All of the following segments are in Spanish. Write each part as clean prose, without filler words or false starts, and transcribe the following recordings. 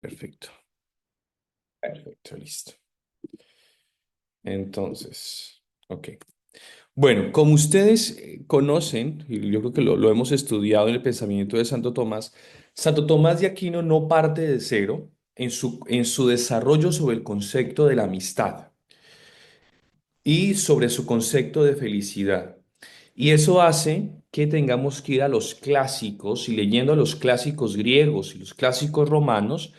Perfecto, perfecto, listo. Entonces, ok. Bueno, como ustedes conocen, y yo creo que lo hemos estudiado en el pensamiento de Santo Tomás de Aquino no parte de cero en su desarrollo sobre el concepto de la amistad y sobre su concepto de felicidad. Y eso hace que tengamos que ir a los clásicos y leyendo a los clásicos griegos y los clásicos romanos,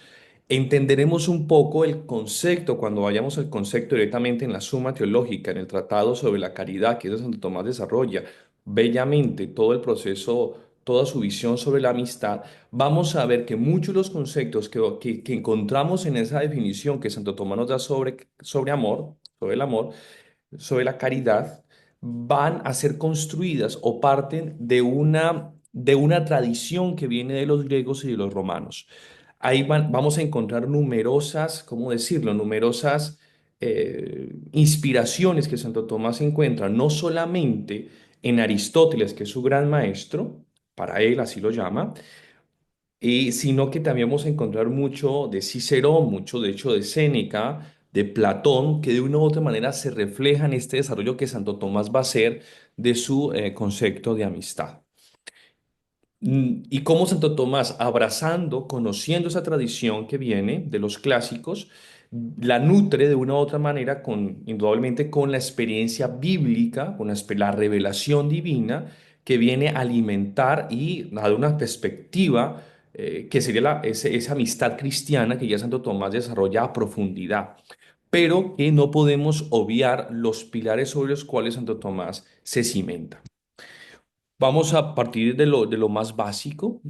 entenderemos un poco el concepto cuando vayamos al concepto directamente en la Suma Teológica, en el Tratado sobre la Caridad, que es de Santo Tomás desarrolla bellamente todo el proceso, toda su visión sobre la amistad. Vamos a ver que muchos de los conceptos que encontramos en esa definición que Santo Tomás nos da sobre amor, sobre el amor, sobre la caridad, van a ser construidas o parten de una tradición que viene de los griegos y de los romanos. Vamos a encontrar numerosas, ¿cómo decirlo? Numerosas inspiraciones que Santo Tomás encuentra, no solamente en Aristóteles, que es su gran maestro, para él así lo llama, y sino que también vamos a encontrar mucho de Cicerón, mucho de hecho de Séneca, de Platón, que de una u otra manera se refleja en este desarrollo que Santo Tomás va a hacer de su concepto de amistad. Y cómo Santo Tomás, abrazando, conociendo esa tradición que viene de los clásicos, la nutre de una u otra manera indudablemente con la experiencia bíblica, con la revelación divina que viene a alimentar y a dar una perspectiva que sería esa amistad cristiana que ya Santo Tomás desarrolla a profundidad, pero que no podemos obviar los pilares sobre los cuales Santo Tomás se cimenta. Vamos a partir de lo más básico.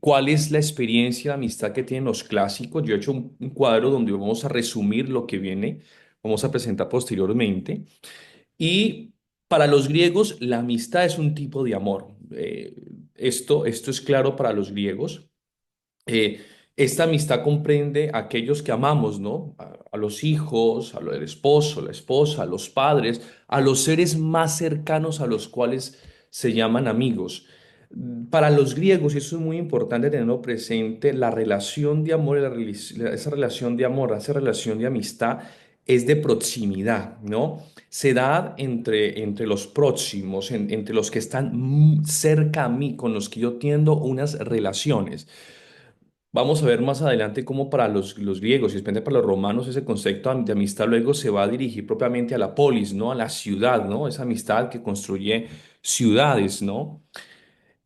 ¿Cuál es la experiencia de amistad que tienen los clásicos? Yo he hecho un cuadro donde vamos a resumir lo que viene, vamos a presentar posteriormente. Y para los griegos, la amistad es un tipo de amor. Esto es claro para los griegos. Eh, esta amistad comprende a aquellos que amamos, ¿no? A los hijos, el esposo, la esposa, a los padres, a los seres más cercanos a los cuales se llaman amigos. Para los griegos, y eso es muy importante tenerlo presente, la relación de amor, esa relación de amor, esa relación de amistad es de proximidad, ¿no? Se da entre los próximos, entre los que están cerca a mí, con los que yo tiendo unas relaciones. Vamos a ver más adelante cómo para los griegos y especialmente para los romanos ese concepto de amistad luego se va a dirigir propiamente a la polis, ¿no? A la ciudad, ¿no? Esa amistad que construye ciudades, ¿no?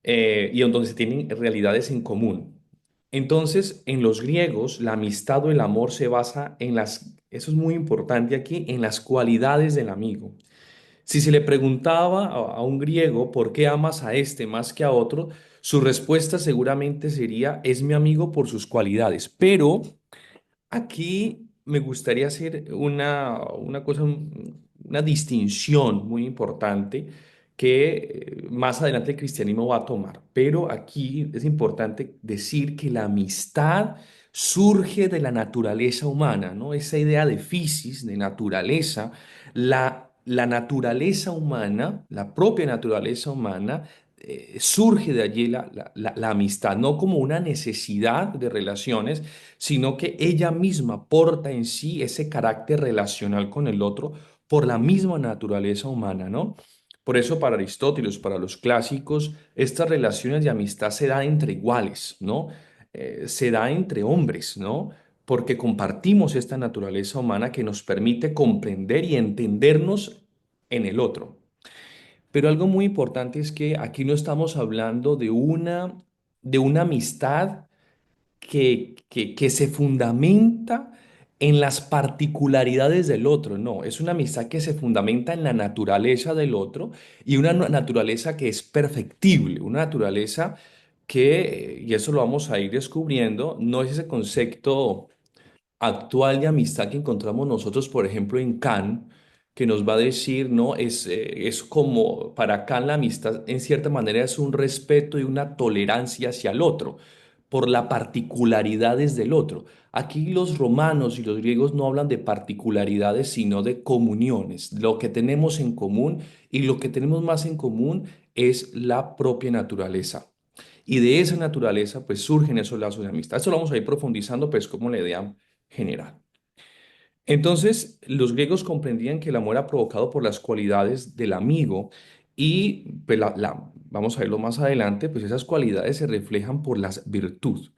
Y en donde se tienen realidades en común. Entonces, en los griegos, la amistad o el amor se basa eso es muy importante aquí, en las cualidades del amigo. Si se le preguntaba a un griego por qué amas a este más que a otro, su respuesta seguramente sería, es mi amigo por sus cualidades. Pero aquí me gustaría hacer una cosa, una distinción muy importante que más adelante el cristianismo va a tomar. Pero aquí es importante decir que la amistad surge de la naturaleza humana, ¿no? Esa idea de physis, de naturaleza, la naturaleza humana, la propia naturaleza humana, surge de allí la amistad, no como una necesidad de relaciones, sino que ella misma porta en sí ese carácter relacional con el otro por la misma naturaleza humana, ¿no? Por eso para Aristóteles, para los clásicos, estas relaciones de amistad se dan entre iguales, ¿no? Se da entre hombres, ¿no? Porque compartimos esta naturaleza humana que nos permite comprender y entendernos en el otro. Pero algo muy importante es que aquí no estamos hablando de una amistad que se fundamenta en las particularidades del otro. No, es una amistad que se fundamenta en la naturaleza del otro y una naturaleza que es perfectible, una naturaleza que, y eso lo vamos a ir descubriendo, no es ese concepto actual de amistad que encontramos nosotros, por ejemplo, en Kant, que nos va a decir, ¿no? Es como, para Kant la amistad en cierta manera es un respeto y una tolerancia hacia el otro, por las particularidades del otro. Aquí los romanos y los griegos no hablan de particularidades, sino de comuniones, lo que tenemos en común, y lo que tenemos más en común es la propia naturaleza. Y de esa naturaleza, pues surgen esos lazos de amistad. Eso lo vamos a ir profundizando, pues como la idea general. Entonces, los griegos comprendían que el amor era provocado por las cualidades del amigo y pues, vamos a verlo más adelante, pues esas cualidades se reflejan por las virtudes.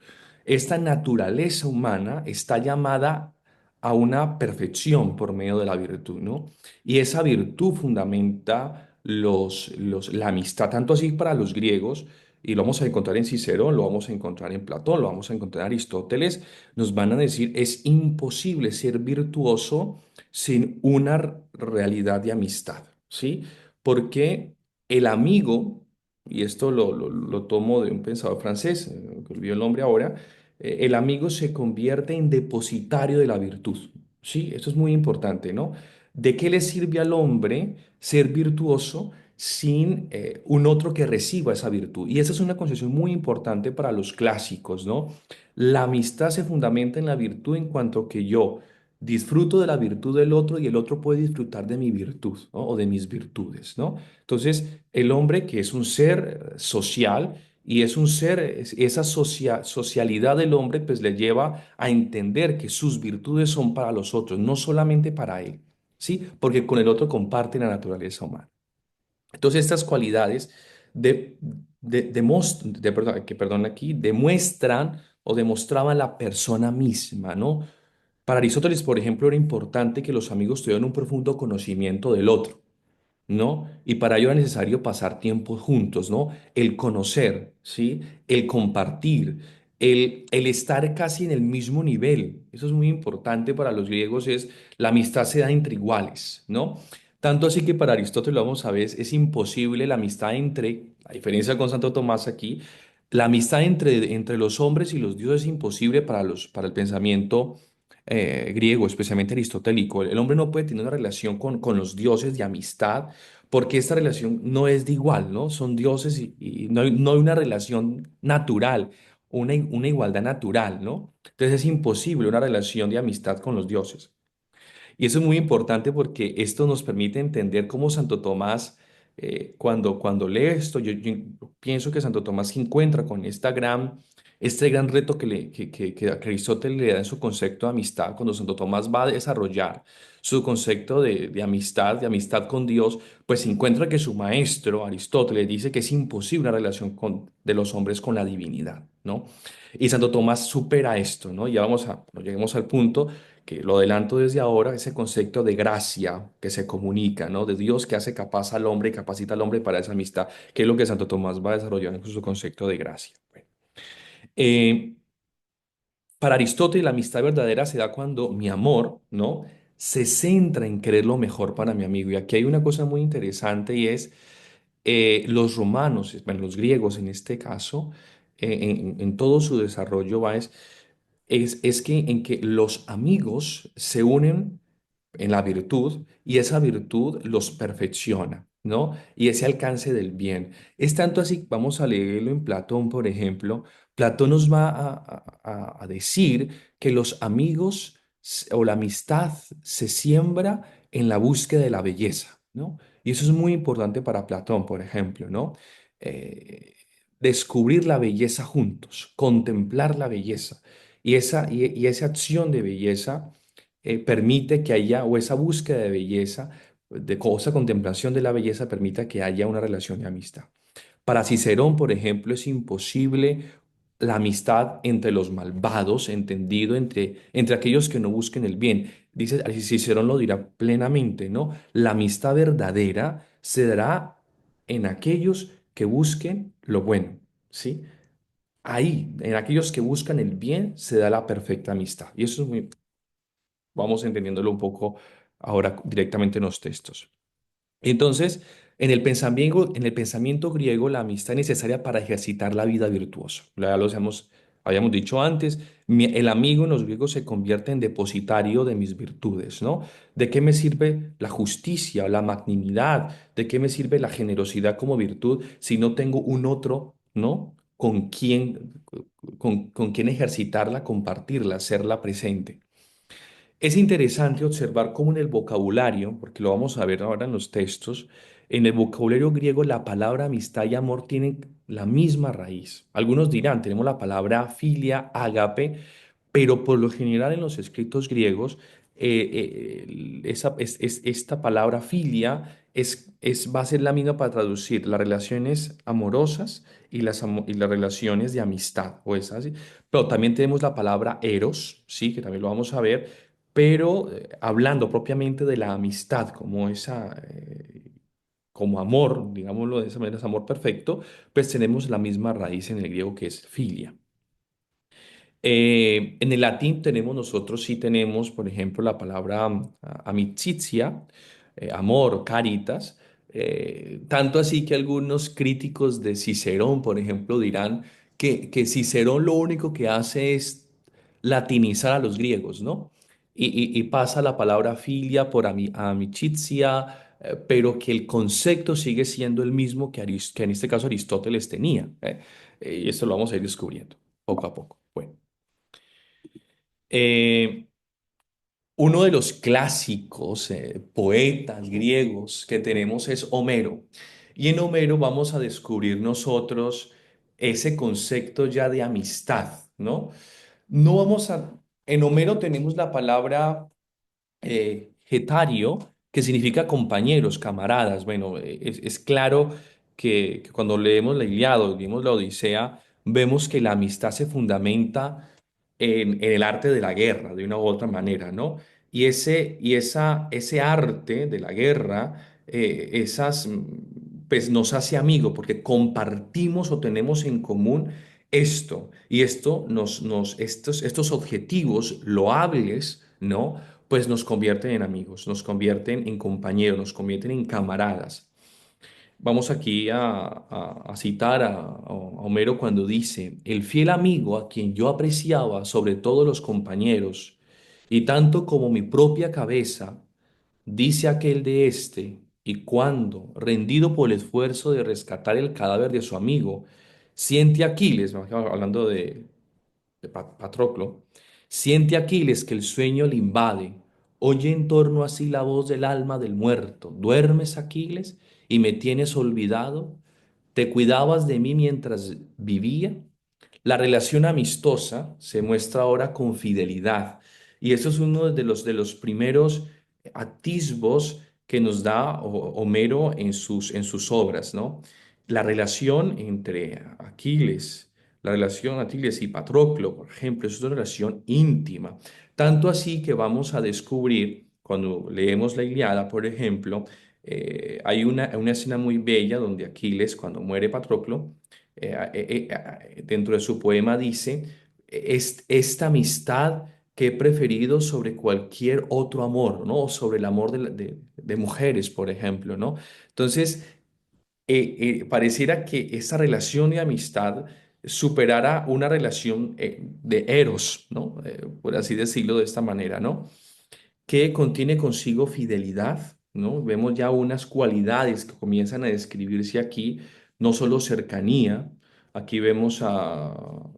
Esta naturaleza humana está llamada a una perfección por medio de la virtud, ¿no? Y esa virtud fundamenta la amistad, tanto así para los griegos, y lo vamos a encontrar en Cicerón, lo vamos a encontrar en Platón, lo vamos a encontrar en Aristóteles, nos van a decir, es imposible ser virtuoso sin una realidad de amistad, ¿sí? Porque el amigo, y esto lo tomo de un pensador francés, que olvidó el nombre ahora, el amigo se convierte en depositario de la virtud, ¿sí? Esto es muy importante, ¿no? ¿De qué le sirve al hombre ser virtuoso sin un otro que reciba esa virtud? Y esa es una concepción muy importante para los clásicos, ¿no? La amistad se fundamenta en la virtud en cuanto que yo disfruto de la virtud del otro y el otro puede disfrutar de mi virtud, ¿no? O de mis virtudes, ¿no? Entonces, el hombre que es un ser social y es un ser, esa socialidad del hombre pues le lleva a entender que sus virtudes son para los otros, no solamente para él, ¿sí? Porque con el otro comparte la naturaleza humana. Entonces, estas cualidades de, perdón, aquí, demuestran o demostraban la persona misma, ¿no? Para Aristóteles, por ejemplo, era importante que los amigos tuvieran un profundo conocimiento del otro, ¿no? Y para ello era necesario pasar tiempo juntos, ¿no? El conocer, ¿sí? El compartir, el estar casi en el mismo nivel. Eso es muy importante para los griegos, es la amistad se da entre iguales, ¿no? Tanto así que para Aristóteles, lo vamos a ver, es imposible la amistad entre, a diferencia con Santo Tomás aquí, la amistad entre los hombres y los dioses es imposible para el pensamiento griego, especialmente aristotélico. El hombre no puede tener una relación con los dioses de amistad porque esta relación no es de igual, ¿no? Son dioses y no hay una relación natural, una igualdad natural, ¿no? Entonces es imposible una relación de amistad con los dioses. Y eso es muy importante porque esto nos permite entender cómo Santo Tomás, cuando lee esto, yo pienso que Santo Tomás se encuentra con este gran reto que Aristóteles le da en su concepto de amistad, cuando Santo Tomás va a desarrollar su concepto de amistad con Dios, pues se encuentra que su maestro, Aristóteles, dice que es imposible una relación de los hombres con la divinidad, ¿no? Y Santo Tomás supera esto, ¿no? Ya lleguemos al punto que lo adelanto desde ahora, ese concepto de gracia que se comunica, ¿no? De Dios que hace capaz al hombre y capacita al hombre para esa amistad, que es lo que Santo Tomás va a desarrollar en su concepto de gracia. Bueno, eh, para Aristóteles, la amistad verdadera se da cuando mi amor, ¿no? Se centra en querer lo mejor para mi amigo. Y aquí hay una cosa muy interesante y es los romanos, bueno, los griegos en este caso, en todo su desarrollo es que en que los amigos se unen en la virtud y esa virtud los perfecciona, ¿no? Y ese alcance del bien. Es tanto así, vamos a leerlo en Platón, por ejemplo. Platón nos va a decir que los amigos o la amistad se siembra en la búsqueda de la belleza, ¿no? Y eso es muy importante para Platón, por ejemplo, ¿no? Eh, descubrir la belleza juntos, contemplar la belleza. Y esa acción de belleza permite que haya, o esa búsqueda de belleza, esa contemplación de la belleza permita que haya una relación de amistad. Para Cicerón, por ejemplo, es imposible la amistad entre los malvados, entendido entre aquellos que no busquen el bien. Dice, Cicerón lo dirá plenamente, ¿no? La amistad verdadera se dará en aquellos que busquen lo bueno, ¿sí? Ahí, en aquellos que buscan el bien, se da la perfecta amistad. Y eso es muy, vamos entendiéndolo un poco ahora directamente en los textos. Entonces, en el pensamiento griego, la amistad es necesaria para ejercitar la vida virtuosa. Ya habíamos dicho antes, el amigo en los griegos se convierte en depositario de mis virtudes, ¿no? ¿De qué me sirve la justicia, la magnanimidad? ¿De qué me sirve la generosidad como virtud si no tengo un otro, ¿no? Con quien ejercitarla, compartirla, hacerla presente. Es interesante observar cómo en el vocabulario, porque lo vamos a ver ahora en los textos, En el vocabulario griego, la palabra amistad y amor tienen la misma raíz. Algunos dirán, tenemos la palabra filia, ágape, pero por lo general en los escritos griegos, esta palabra filia va a ser la misma para traducir las relaciones amorosas y las relaciones de amistad, o es así. Pero también tenemos la palabra eros, sí, que también lo vamos a ver, pero hablando propiamente de la amistad como como amor, digámoslo de esa manera, es amor perfecto, pues tenemos la misma raíz en el griego que es filia. En el latín tenemos nosotros, sí tenemos, por ejemplo, la palabra amicitia, amor, caritas, tanto así que algunos críticos de Cicerón, por ejemplo, dirán que Cicerón lo único que hace es latinizar a los griegos, ¿no? Y pasa la palabra filia por amicitia, pero que el concepto sigue siendo el mismo que en este caso Aristóteles tenía. Y esto lo vamos a ir descubriendo poco a poco. Bueno. Eh, Uno de los clásicos poetas griegos que tenemos es Homero. Y en Homero vamos a descubrir nosotros ese concepto ya de amistad, ¿no? No vamos a... En Homero tenemos la palabra getario, que significa compañeros, camaradas. Bueno, es claro que cuando leemos la Ilíada o leemos la Odisea, vemos que la amistad se fundamenta en el arte de la guerra, de una u otra manera, ¿no? Ese arte de la guerra, pues nos hace amigos porque compartimos o tenemos en común esto. Y estos objetivos loables, ¿no? Pues nos convierten en amigos, nos convierten en compañeros, nos convierten en camaradas. Vamos aquí a citar a Homero cuando dice, el fiel amigo a quien yo apreciaba sobre todos los compañeros, y tanto como mi propia cabeza, dice aquel de éste, y cuando, rendido por el esfuerzo de rescatar el cadáver de su amigo, siente Aquiles, ¿no? Hablando de Patroclo, siente Aquiles que el sueño le invade, oye en torno a sí la voz del alma del muerto. ¿Duermes, Aquiles, y me tienes olvidado? ¿Te cuidabas de mí mientras vivía? La relación amistosa se muestra ahora con fidelidad. Y eso es uno de los primeros atisbos que nos da Homero en sus obras, ¿no? La relación entre Aquiles, la relación Aquiles y Patroclo, por ejemplo, es una relación íntima. Tanto así que vamos a descubrir, cuando leemos la Ilíada, por ejemplo, hay una escena muy bella donde Aquiles, cuando muere Patroclo, dentro de su poema dice, esta amistad que he preferido sobre cualquier otro amor, ¿no? O sobre el amor de mujeres, por ejemplo, ¿no? Entonces, pareciera que esa relación de amistad superara una relación de eros, ¿no? Por así decirlo de esta manera, ¿no? Que contiene consigo fidelidad, ¿no? Vemos ya unas cualidades que comienzan a describirse aquí, no solo cercanía, aquí vemos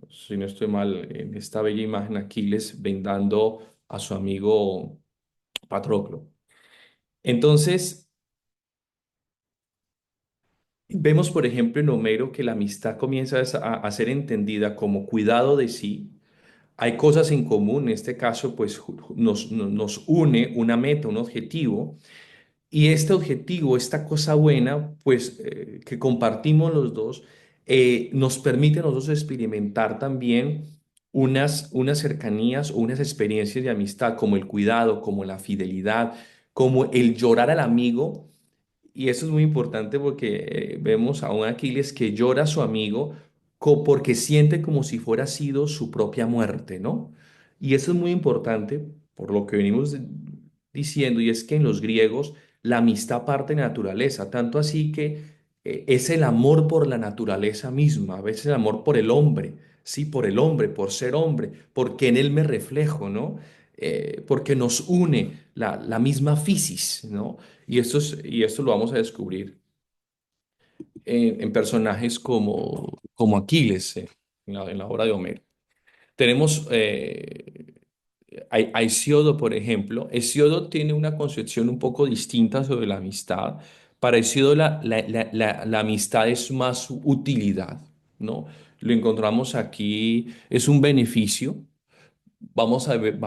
si no estoy mal, en esta bella imagen, Aquiles vendando a su amigo Patroclo. Entonces, vemos, por ejemplo, en Homero que la amistad comienza a ser entendida como cuidado de sí. Hay cosas en común, en este caso, pues nos une una meta, un objetivo. Y este objetivo, esta cosa buena, pues que compartimos los dos, nos permite a nosotros experimentar también unas cercanías o unas experiencias de amistad, como el cuidado, como la fidelidad, como el llorar al amigo. Y eso es muy importante porque vemos a un Aquiles que llora a su amigo porque siente como si fuera sido su propia muerte, ¿no? Y eso es muy importante por lo que venimos diciendo, y es que en los griegos la amistad parte de la naturaleza, tanto así que es el amor por la naturaleza misma, a veces el amor por el hombre, sí, por el hombre, por ser hombre, porque en él me reflejo, ¿no? Porque nos une la misma fisis, ¿no? Y esto lo vamos a descubrir en personajes como Aquiles, en la obra de Homero. Tenemos a Hesíodo, por ejemplo. Hesíodo tiene una concepción un poco distinta sobre la amistad, Parecido la amistad es más utilidad, ¿no? Lo encontramos aquí, es un beneficio. Vamos a ver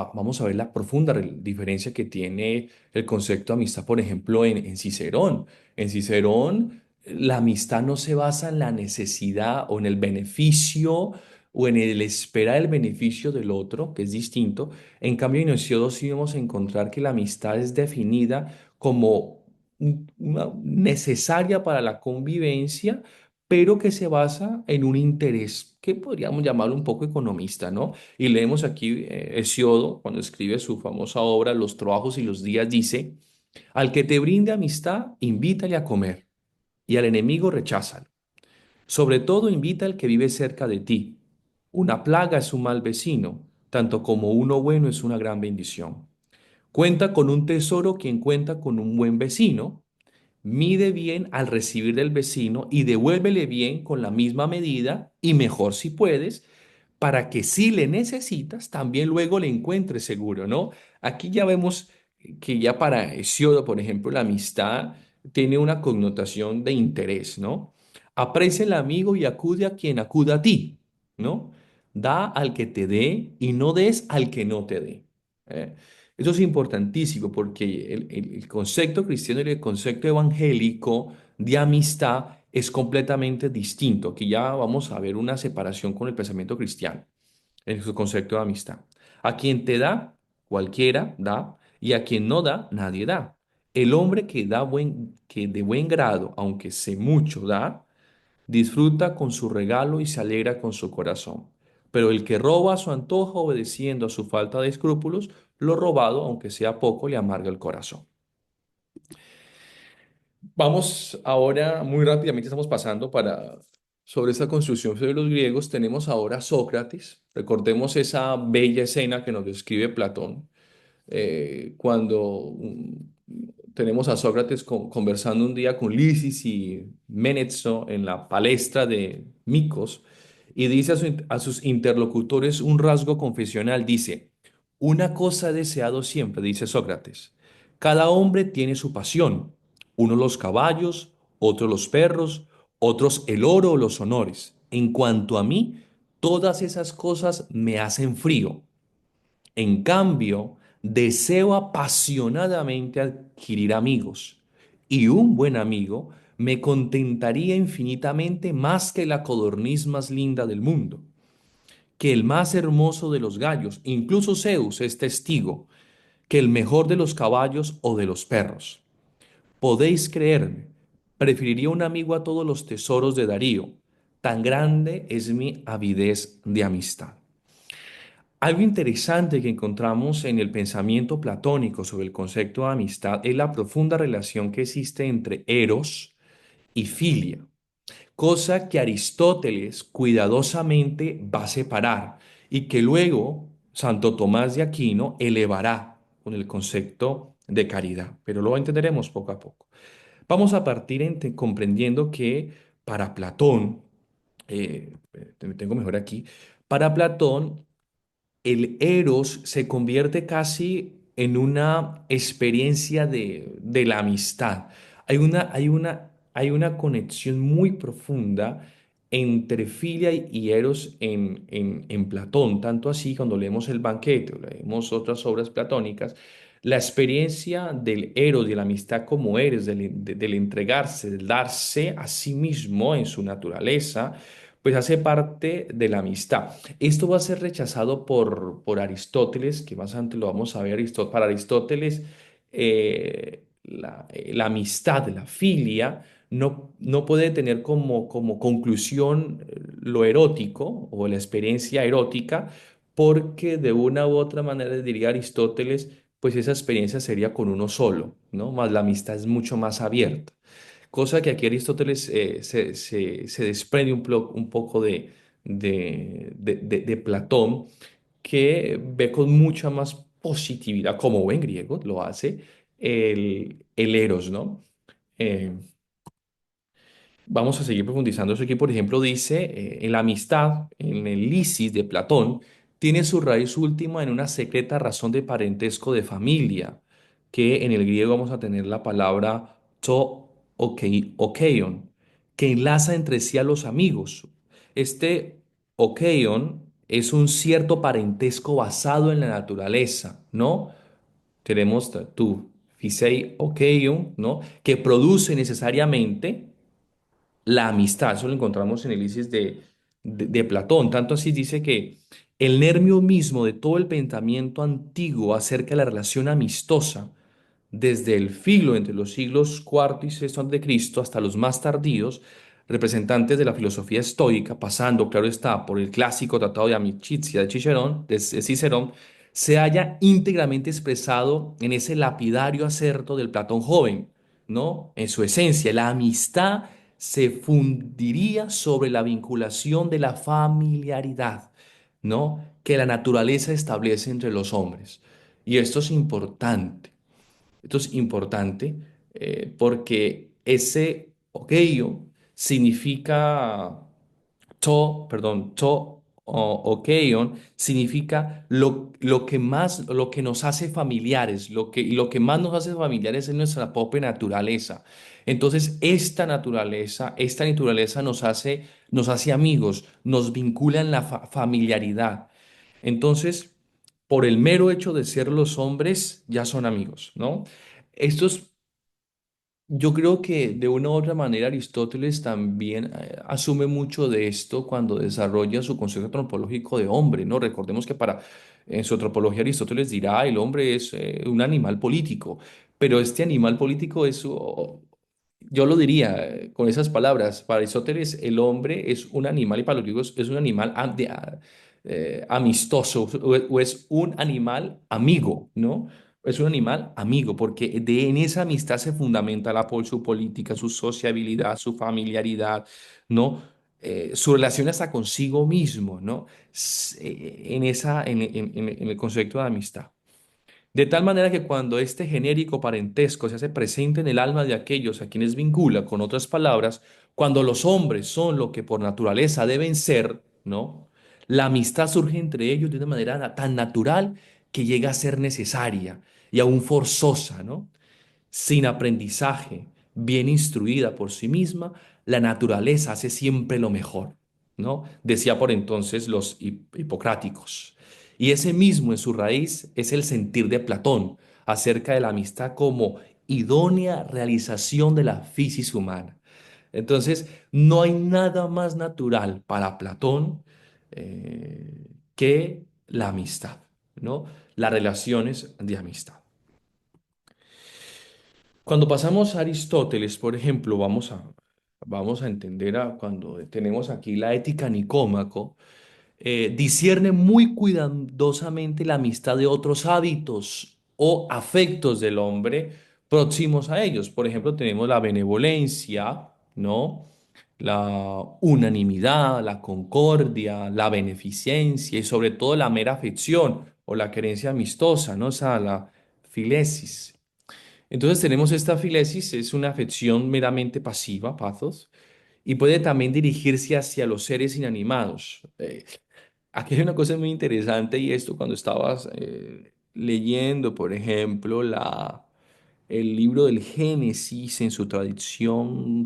la profunda diferencia que tiene el concepto de amistad, por ejemplo, en Cicerón. En Cicerón, la amistad no se basa en la necesidad o en el beneficio o en el esperar el beneficio del otro, que es distinto. En cambio, en Hesíodo sí vamos a encontrar que la amistad es definida como una necesaria para la convivencia, pero que se basa en un interés que podríamos llamarlo un poco economista, ¿no? Y leemos aquí Hesíodo, cuando escribe su famosa obra Los trabajos y los días, dice, al que te brinde amistad, invítale a comer, y al enemigo recházalo. Sobre todo invita al que vive cerca de ti. Una plaga es un mal vecino, tanto como uno bueno es una gran bendición. Cuenta con un tesoro quien cuenta con un buen vecino. Mide bien al recibir del vecino y devuélvele bien con la misma medida y mejor si puedes, para que si le necesitas, también luego le encuentres seguro, ¿no? Aquí ya vemos que ya para Hesíodo, por ejemplo, la amistad tiene una connotación de interés, ¿no? Aprecia el amigo y acude a quien acuda a ti, ¿no? Da al que te dé y no des al que no te dé. ¿Eh? Eso es importantísimo porque el concepto cristiano y el concepto evangélico de amistad es completamente distinto. Aquí ya vamos a ver una separación con el pensamiento cristiano en su concepto de amistad. A quien te da, cualquiera da, y a quien no da, nadie da. El hombre que de buen grado, aunque sé mucho da, disfruta con su regalo y se alegra con su corazón. Pero el que roba a su antojo obedeciendo a su falta de escrúpulos, lo robado, aunque sea poco, le amarga el corazón. Vamos ahora, muy rápidamente estamos pasando sobre esta construcción de los griegos. Tenemos ahora a Sócrates. Recordemos esa bella escena que nos describe Platón, cuando tenemos a Sócrates conversando un día con Lisis y Menetzo en la palestra de Micos y dice a sus interlocutores un rasgo confesional. Dice, una cosa he deseado siempre, dice Sócrates. Cada hombre tiene su pasión, uno los caballos, otro los perros, otros el oro o los honores. En cuanto a mí, todas esas cosas me hacen frío. En cambio, deseo apasionadamente adquirir amigos, y un buen amigo me contentaría infinitamente más que la codorniz más linda del mundo, que el más hermoso de los gallos, incluso Zeus es testigo, que el mejor de los caballos o de los perros. Podéis creerme, preferiría un amigo a todos los tesoros de Darío, tan grande es mi avidez de amistad. Algo interesante que encontramos en el pensamiento platónico sobre el concepto de amistad es la profunda relación que existe entre eros y filia, cosa que Aristóteles cuidadosamente va a separar y que luego Santo Tomás de Aquino elevará con el concepto de caridad, pero lo entenderemos poco a poco. Vamos a partir comprendiendo que para Platón, tengo mejor aquí, para Platón, el eros se convierte casi en una experiencia de la amistad. Hay una conexión muy profunda entre filia y eros en Platón, tanto así cuando leemos el banquete o leemos otras obras platónicas, la experiencia del eros, de la amistad como eres, del entregarse, del darse a sí mismo en su naturaleza, pues hace parte de la amistad. Esto va a ser rechazado por Aristóteles, que más adelante lo vamos a ver. Para Aristóteles, la amistad, la filia, no puede tener como conclusión lo erótico o la experiencia erótica, porque de una u otra manera, diría Aristóteles, pues esa experiencia sería con uno solo, ¿no? Más la amistad es mucho más abierta. Cosa que aquí Aristóteles se desprende un poco de Platón, que ve con mucha más positividad, como buen griego lo hace, el eros, ¿no? Eh, Vamos a seguir profundizando. Eso aquí, por ejemplo, dice, en la amistad, en el lisis de Platón, tiene su raíz última en una secreta razón de parentesco de familia, que en el griego vamos a tener la palabra to. ok, okeion, que enlaza entre sí a los amigos. Este okeion es un cierto parentesco basado en la naturaleza, ¿no? Tenemos tú, Fisei okeion, ¿no? Que produce necesariamente la amistad. Eso lo encontramos en el Lisis de Platón. Tanto así dice que el nervio mismo de todo el pensamiento antiguo acerca de la relación amistosa desde el filo entre los siglos cuarto y sexto antes de Cristo hasta los más tardíos, representantes de la filosofía estoica, pasando, claro está, por el clásico Tratado de Amicizia de Cicerón, se haya íntegramente expresado en ese lapidario acerto del Platón joven, ¿no? En su esencia, la amistad se fundiría sobre la vinculación de la familiaridad, ¿no? Que la naturaleza establece entre los hombres. Y esto es importante. Esto es importante porque ese okeio significa okeion significa lo que nos hace familiares, y lo que más nos hace familiares es nuestra propia naturaleza. Entonces, esta naturaleza nos hace amigos, nos vincula en la familiaridad. Entonces, por el mero hecho de ser los hombres, ya son amigos, ¿no? Esto es yo creo que de una u otra manera Aristóteles también asume mucho de esto cuando desarrolla su concepto antropológico de hombre, ¿no? Recordemos que en su antropología Aristóteles dirá el hombre es un animal político, pero este animal político yo lo diría con esas palabras, para Aristóteles el hombre es un animal y para los griegos es un animal amistoso o es un animal amigo, ¿no? Es un animal amigo, porque en esa amistad se fundamenta su política, su sociabilidad, su familiaridad, ¿no? Su relación hasta consigo mismo, ¿no? En el concepto de amistad. De tal manera que cuando este genérico parentesco se hace presente en el alma de aquellos a quienes vincula, con otras palabras, cuando los hombres son lo que por naturaleza deben ser, ¿no? La amistad surge entre ellos de una manera tan natural que llega a ser necesaria y aún forzosa, ¿no? Sin aprendizaje, bien instruida por sí misma, la naturaleza hace siempre lo mejor, ¿no? Decía por entonces los hipocráticos. Y ese mismo en su raíz es el sentir de Platón acerca de la amistad como idónea realización de la fisis humana. Entonces, no hay nada más natural para Platón que la amistad, ¿no? Las relaciones de amistad. Cuando pasamos a Aristóteles, por ejemplo, vamos a entender cuando tenemos aquí la ética Nicómaco, discierne muy cuidadosamente la amistad de otros hábitos o afectos del hombre próximos a ellos. Por ejemplo, tenemos la benevolencia, ¿no? La unanimidad, la concordia, la beneficencia y sobre todo la mera afección o la querencia amistosa, ¿no? O sea, la filesis. Entonces tenemos esta filesis, es una afección meramente pasiva, pathos, y puede también dirigirse hacia los seres inanimados. Aquí hay una cosa muy interesante y esto cuando estabas leyendo, por ejemplo, el libro del Génesis en su traducción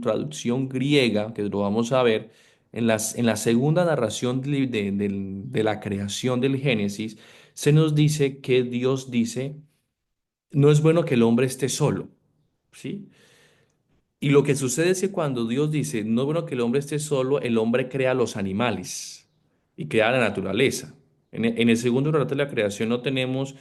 griega, que lo vamos a ver, en la segunda narración de la creación del Génesis, se nos dice que Dios dice, no es bueno que el hombre esté solo, ¿sí? Y lo que sucede es que cuando Dios dice, no es bueno que el hombre esté solo, el hombre crea los animales y crea la naturaleza. En el segundo relato de la creación no tenemos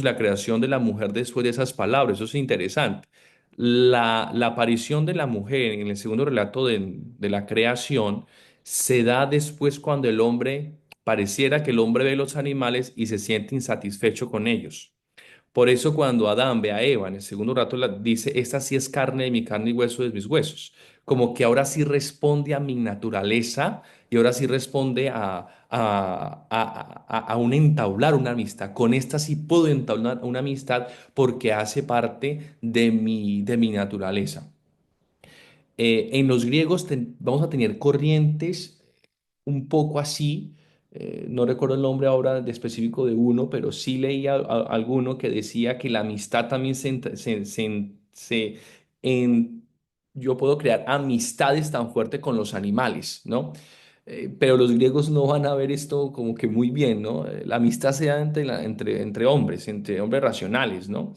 la creación de la mujer después de esas palabras, eso es interesante. La aparición de la mujer en el segundo relato de la creación se da después cuando pareciera que el hombre ve los animales y se siente insatisfecho con ellos. Por eso cuando Adán ve a Eva en el segundo rato dice, esta sí es carne de mi carne y hueso de mis huesos. Como que ahora sí responde a mi naturaleza y ahora sí responde a un entablar una amistad. Con esta sí puedo entablar una amistad porque hace parte de mi naturaleza. En los griegos vamos a tener corrientes un poco así. No recuerdo el nombre ahora de específico de uno, pero sí leía alguno que decía que la amistad también se yo puedo crear amistades tan fuertes con los animales, ¿no? Pero los griegos no van a ver esto como que muy bien, ¿no? La amistad se da entre hombres racionales, ¿no?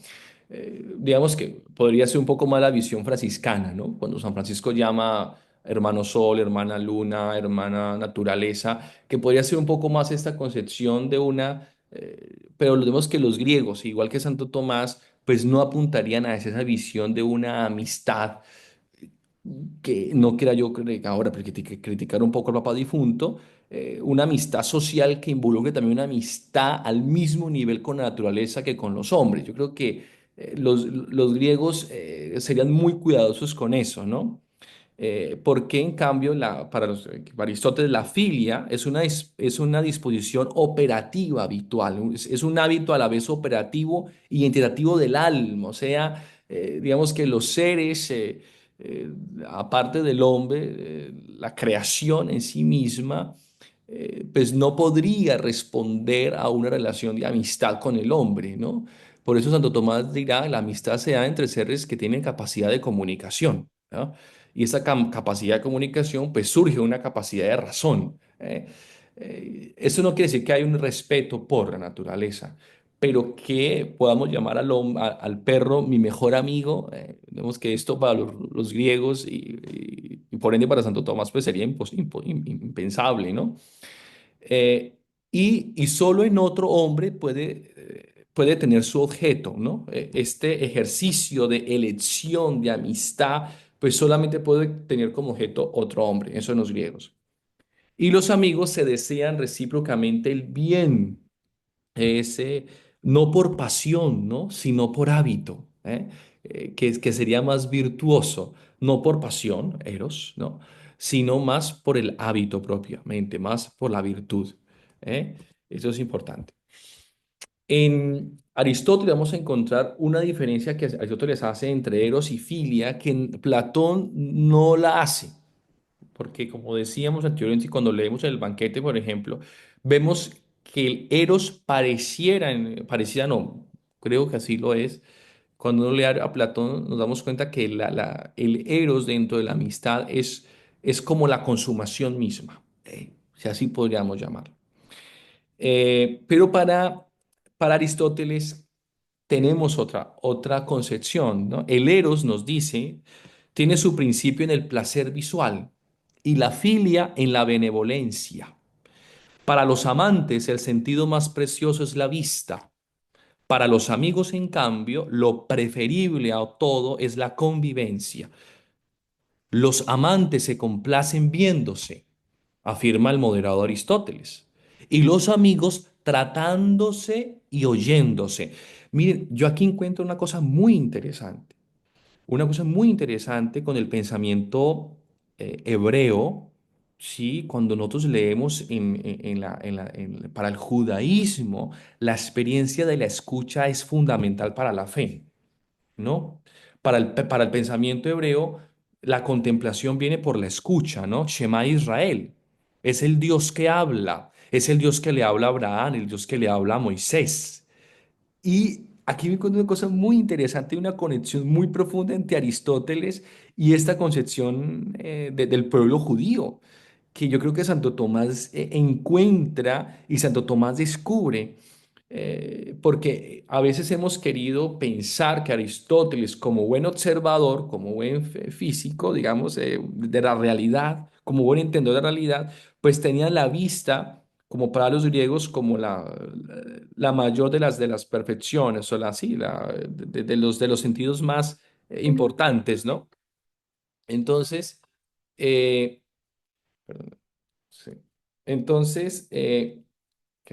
Digamos que podría ser un poco más la visión franciscana, ¿no? Cuando San Francisco llama hermano sol, hermana luna, hermana naturaleza, que podría ser un poco más esta concepción de una, pero lo vemos que los griegos, igual que Santo Tomás, pues no apuntarían a esa visión de una amistad que no quiera yo ahora criticar un poco al Papa difunto, una amistad social que involucre también una amistad al mismo nivel con la naturaleza que con los hombres. Yo creo que los griegos serían muy cuidadosos con eso, ¿no? Porque en cambio para Aristóteles la filia es una disposición operativa habitual, es un hábito a la vez operativo y integrativo del alma, o sea, digamos que los seres, eh, aparte del hombre, la creación en sí misma, pues no podría responder a una relación de amistad con el hombre, ¿no? Por eso Santo Tomás dirá, la amistad se da entre seres que tienen capacidad de comunicación, ¿no? Y esa capacidad de comunicación, pues surge una capacidad de razón. Eso no quiere decir que hay un respeto por la naturaleza, pero que podamos llamar al perro mi mejor amigo. Vemos que esto para los griegos y por ende para Santo Tomás, pues sería impensable, ¿no? Y solo en otro hombre puede tener su objeto, ¿no? Este ejercicio de elección, de amistad, pues solamente puede tener como objeto otro hombre, eso en los griegos. Y los amigos se desean recíprocamente el bien, ese, no por pasión, ¿no? Sino por hábito, ¿eh? Que sería más virtuoso, no por pasión, eros, ¿no? Sino más por el hábito propiamente, más por la virtud, ¿eh? Eso es importante. En Aristóteles vamos a encontrar una diferencia que Aristóteles hace entre eros y filia que Platón no la hace. Porque como decíamos anteriormente, cuando leemos el banquete, por ejemplo, vemos que el eros pareciera no, creo que así lo es. Cuando uno lee a Platón, nos damos cuenta que el eros dentro de la amistad es como la consumación misma, si así podríamos llamarlo. Pero para Aristóteles tenemos otra concepción, ¿no? El eros nos dice, tiene su principio en el placer visual y la filia en la benevolencia. Para los amantes, el sentido más precioso es la vista. Para los amigos, en cambio, lo preferible a todo es la convivencia. Los amantes se complacen viéndose, afirma el moderado Aristóteles, y los amigos tratándose y oyéndose. Miren, yo aquí encuentro una cosa muy interesante con el pensamiento hebreo, ¿sí? Cuando nosotros leemos para el judaísmo, la experiencia de la escucha es fundamental para la fe, ¿no? Para el pensamiento hebreo, la contemplación viene por la escucha, ¿no? Shema Israel. Es el Dios que habla, es el Dios que le habla a Abraham, el Dios que le habla a Moisés. Y aquí me encuentro una cosa muy interesante, una conexión muy profunda entre Aristóteles y esta concepción del pueblo judío, que yo creo que Santo Tomás encuentra y Santo Tomás descubre, porque a veces hemos querido pensar que Aristóteles, como buen observador, como buen físico, digamos, de la realidad, como buen entendedor de la realidad, pues tenía la vista como para los griegos, como la mayor de las perfecciones, o sí, de los sentidos más importantes, ¿no? Entonces, eh, perdón, sí. Entonces, qué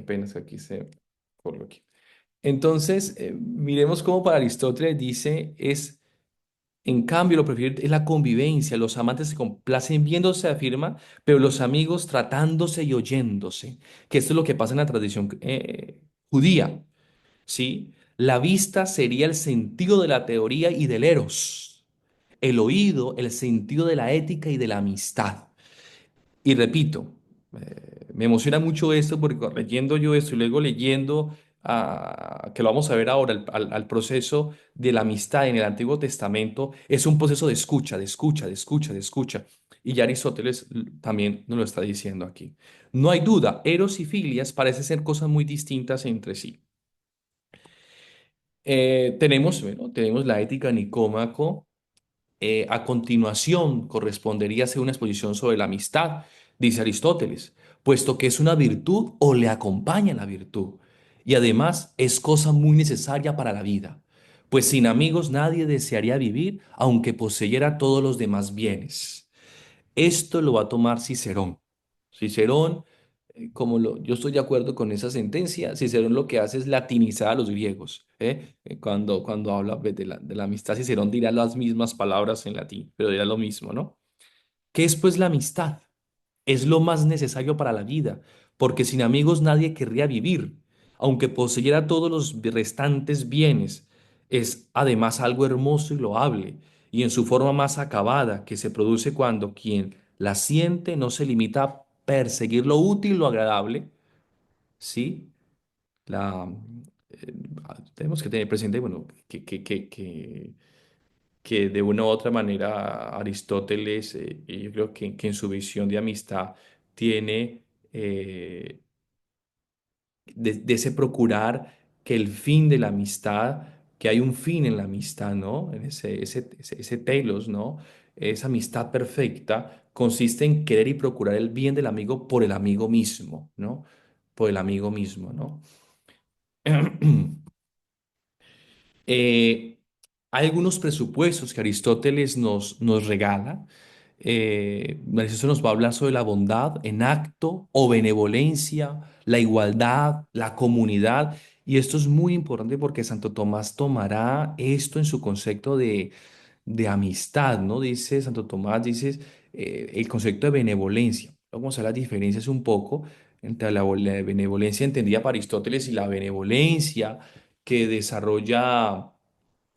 pena es que aquí se coloque. Entonces, miremos cómo para Aristóteles dice, en cambio, lo prefiero es la convivencia. Los amantes se complacen viéndose, afirma, pero los amigos tratándose y oyéndose. Que esto es lo que pasa en la tradición judía, ¿sí? La vista sería el sentido de la teoría y del eros. El oído, el sentido de la ética y de la amistad. Y repito, me emociona mucho esto porque leyendo yo esto y luego leyendo que lo vamos a ver ahora, al proceso de la amistad en el Antiguo Testamento, es un proceso de escucha, de escucha, de escucha, de escucha. Y ya Aristóteles también nos lo está diciendo aquí. No hay duda, eros y filias parecen ser cosas muy distintas entre sí. Tenemos la ética Nicómaco. A continuación, correspondería hacer una exposición sobre la amistad, dice Aristóteles, puesto que es una virtud o le acompaña la virtud. Y además es cosa muy necesaria para la vida, pues sin amigos nadie desearía vivir, aunque poseyera todos los demás bienes. Esto lo va a tomar Cicerón. Cicerón, yo estoy de acuerdo con esa sentencia, Cicerón lo que hace es latinizar a los griegos. Cuando habla pues, de la amistad, Cicerón dirá las mismas palabras en latín, pero dirá lo mismo, ¿no? ¿Qué es pues la amistad? Es lo más necesario para la vida, porque sin amigos nadie querría vivir, aunque poseyera todos los restantes bienes. Es además algo hermoso y loable, y en su forma más acabada, que se produce cuando quien la siente no se limita a perseguir lo útil, lo agradable, ¿sí? La, eh, Tenemos que tener presente, bueno, que de una u otra manera Aristóteles, yo creo que en su visión de amistad tiene de ese procurar que el fin de la amistad, que hay un fin en la amistad, ¿no? En ese telos, ¿no? Esa amistad perfecta consiste en querer y procurar el bien del amigo por el amigo mismo, ¿no? Por el amigo mismo, ¿no? Eh, Hay algunos presupuestos que Aristóteles nos regala. Aristóteles nos va a hablar sobre la bondad en acto o benevolencia, la igualdad, la comunidad. Y esto es muy importante porque Santo Tomás tomará esto en su concepto de amistad, ¿no? Dice Santo Tomás, dice el concepto de benevolencia. Vamos a ver las diferencias un poco entre la benevolencia entendida por Aristóteles y la benevolencia que desarrolla,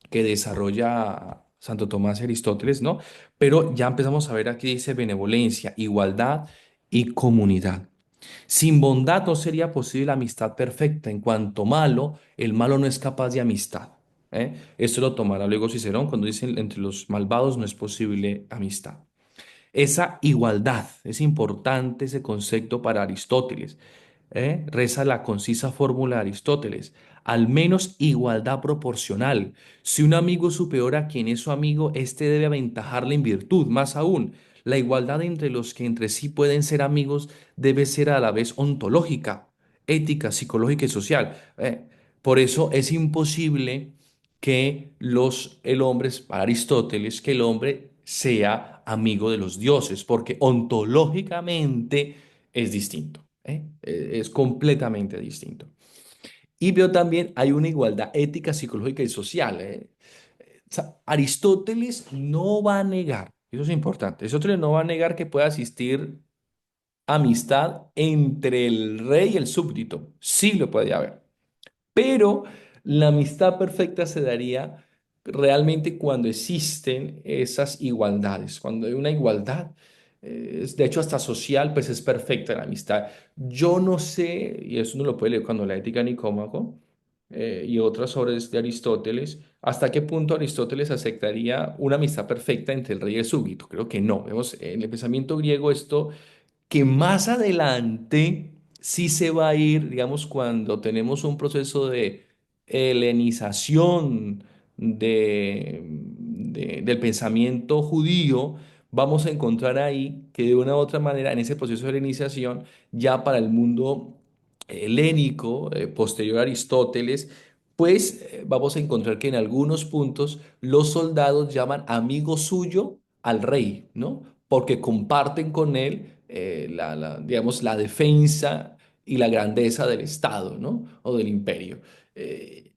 que desarrolla Santo Tomás y Aristóteles, ¿no? Pero ya empezamos a ver aquí dice benevolencia, igualdad y comunidad. Sin bondad no sería posible la amistad perfecta. En cuanto malo, el malo no es capaz de amistad. Esto lo tomará luego Cicerón cuando dicen entre los malvados no es posible amistad. Esa igualdad, es importante ese concepto para Aristóteles. Reza la concisa fórmula de Aristóteles. Al menos igualdad proporcional. Si un amigo es superior a quien es su amigo, éste debe aventajarle en virtud. Más aún, la igualdad entre los que entre sí pueden ser amigos debe ser a la vez ontológica, ética, psicológica y social. Por eso es imposible que el hombre, para Aristóteles, que el hombre sea amigo de los dioses, porque ontológicamente es distinto, es completamente distinto. Y veo también hay una igualdad ética, psicológica y social. O sea, Aristóteles no va a negar, eso es importante, Aristóteles no va a negar que pueda existir amistad entre el rey y el súbdito, sí lo puede haber. Pero la amistad perfecta se daría realmente cuando existen esas igualdades, cuando hay una igualdad, de hecho hasta social, pues es perfecta la amistad. Yo no sé, y eso uno lo puede leer cuando la ética de Nicómaco y otras obras de Aristóteles, hasta qué punto Aristóteles aceptaría una amistad perfecta entre el rey y el súbdito. Creo que no. Vemos en el pensamiento griego esto que más adelante sí se va a ir, digamos, cuando tenemos un proceso de helenización del pensamiento judío, vamos a encontrar ahí que de una u otra manera en ese proceso de helenización, ya para el mundo helénico, posterior a Aristóteles, pues vamos a encontrar que en algunos puntos los soldados llaman amigo suyo al rey, ¿no? Porque comparten con él digamos, la defensa y la grandeza del Estado, ¿no? O del imperio.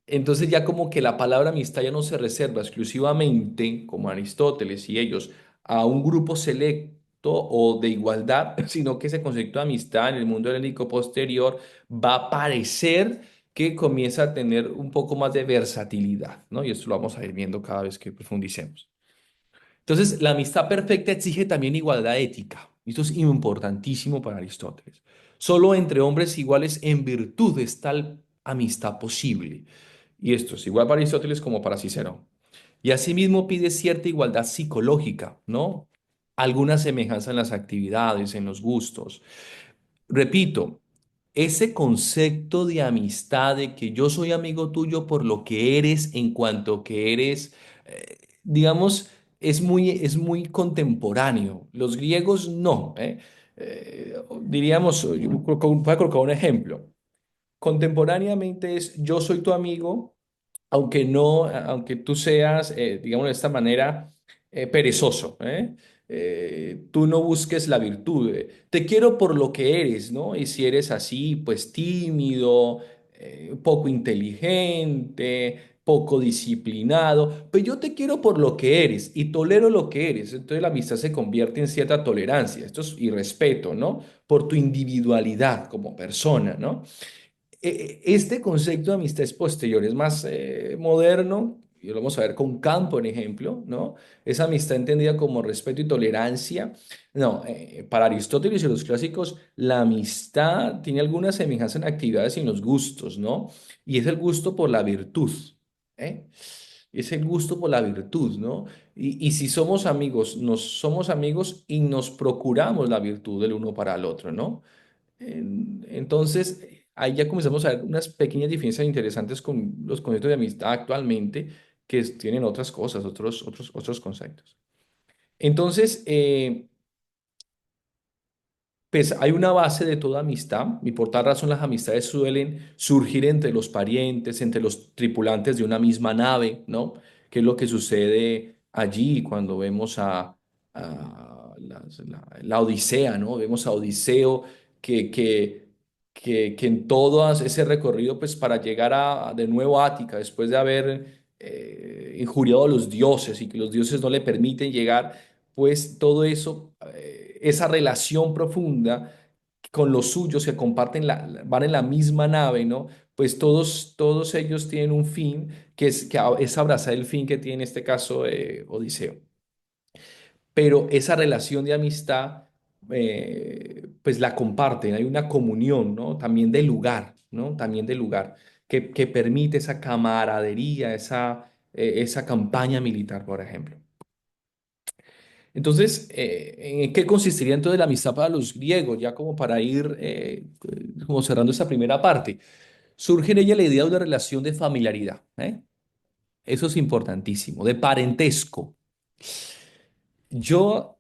Entonces ya como que la palabra amistad ya no se reserva exclusivamente, como Aristóteles y ellos, a un grupo selecto o de igualdad, sino que ese concepto de amistad en el mundo helénico posterior va a parecer que comienza a tener un poco más de versatilidad, ¿no? Y esto lo vamos a ir viendo cada vez que profundicemos. Entonces, la amistad perfecta exige también igualdad ética. Esto es importantísimo para Aristóteles. Solo entre hombres iguales en virtud es tal. amistad posible. Y esto es igual para Aristóteles como para Cicerón. Y asimismo pide cierta igualdad psicológica, ¿no? Alguna semejanza en las actividades, en los gustos. Repito, ese concepto de amistad, de que yo soy amigo tuyo por lo que eres en cuanto que eres, digamos, es muy contemporáneo. Los griegos no, ¿eh? Diríamos, yo voy a colocar un ejemplo. Contemporáneamente es yo soy tu amigo aunque no, aunque tú seas, digamos de esta manera, perezoso, ¿eh? Tú no busques la virtud. Te quiero por lo que eres, ¿no? Y si eres así, pues tímido, poco inteligente, poco disciplinado, pues yo te quiero por lo que eres y tolero lo que eres. Entonces la amistad se convierte en cierta tolerancia. Esto es y respeto, ¿no? Por tu individualidad como persona, ¿no? Este concepto de amistad es posterior, es más moderno, y lo vamos a ver con Kant, por ejemplo, ¿no? Esa amistad entendida como respeto y tolerancia. No, para Aristóteles y los clásicos, la amistad tiene alguna semejanza en actividades y en los gustos, ¿no? Y es el gusto por la virtud, ¿eh? Es el gusto por la virtud, ¿no? Y si somos amigos, nos somos amigos y nos procuramos la virtud del uno para el otro, ¿no? Entonces, ahí ya comenzamos a ver unas pequeñas diferencias interesantes con los conceptos de amistad actualmente, que tienen otras cosas, otros conceptos. Entonces, pues hay una base de toda amistad y por tal razón las amistades suelen surgir entre los parientes, entre los tripulantes de una misma nave, ¿no? Que es lo que sucede allí cuando vemos a la Odisea, ¿no? Vemos a Odiseo que en todo ese recorrido, pues para llegar de nuevo a Ática, después de haber injuriado a los dioses y que los dioses no le permiten llegar, pues todo eso, esa relación profunda con los suyos que comparten, van en la misma nave, ¿no? Pues todos ellos tienen un fin, que es abrazar el fin que tiene en este caso Odiseo. Pero esa relación de amistad, pues la comparten, hay una comunión, ¿no? También del lugar, ¿no? También del lugar, que permite esa camaradería, esa campaña militar, por ejemplo. Entonces, ¿en qué consistiría entonces la amistad para los griegos? Ya como para ir como cerrando esta primera parte. Surge en ella la idea de una relación de familiaridad, ¿eh? Eso es importantísimo, de parentesco. Yo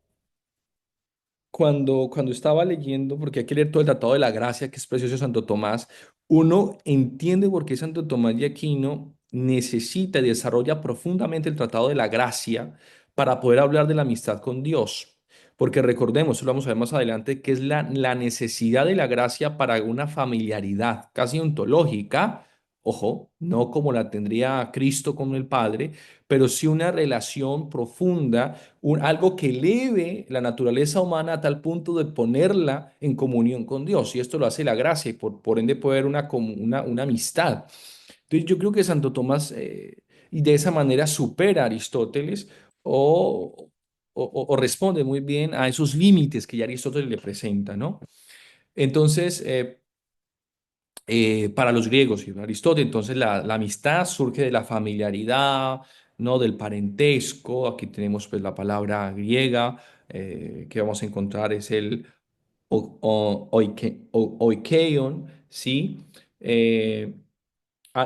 cuando estaba leyendo, porque hay que leer todo el Tratado de la Gracia, que es precioso de Santo Tomás, uno entiende por qué Santo Tomás de Aquino necesita y desarrolla profundamente el Tratado de la Gracia para poder hablar de la amistad con Dios. Porque recordemos, eso lo vamos a ver más adelante, que es la necesidad de la gracia para una familiaridad casi ontológica, ojo, no como la tendría Cristo con el Padre, pero sí una relación profunda, algo que eleve la naturaleza humana a tal punto de ponerla en comunión con Dios. Y esto lo hace la gracia y por ende puede haber una amistad. Entonces yo creo que Santo Tomás y de esa manera supera a Aristóteles o responde muy bien a esos límites que ya Aristóteles le presenta, ¿no? Entonces, para los griegos y Aristóteles. Entonces, la amistad surge de la familiaridad, ¿no? Del parentesco. Aquí tenemos pues la palabra griega que vamos a encontrar es el oikeion, ¿sí? Eh,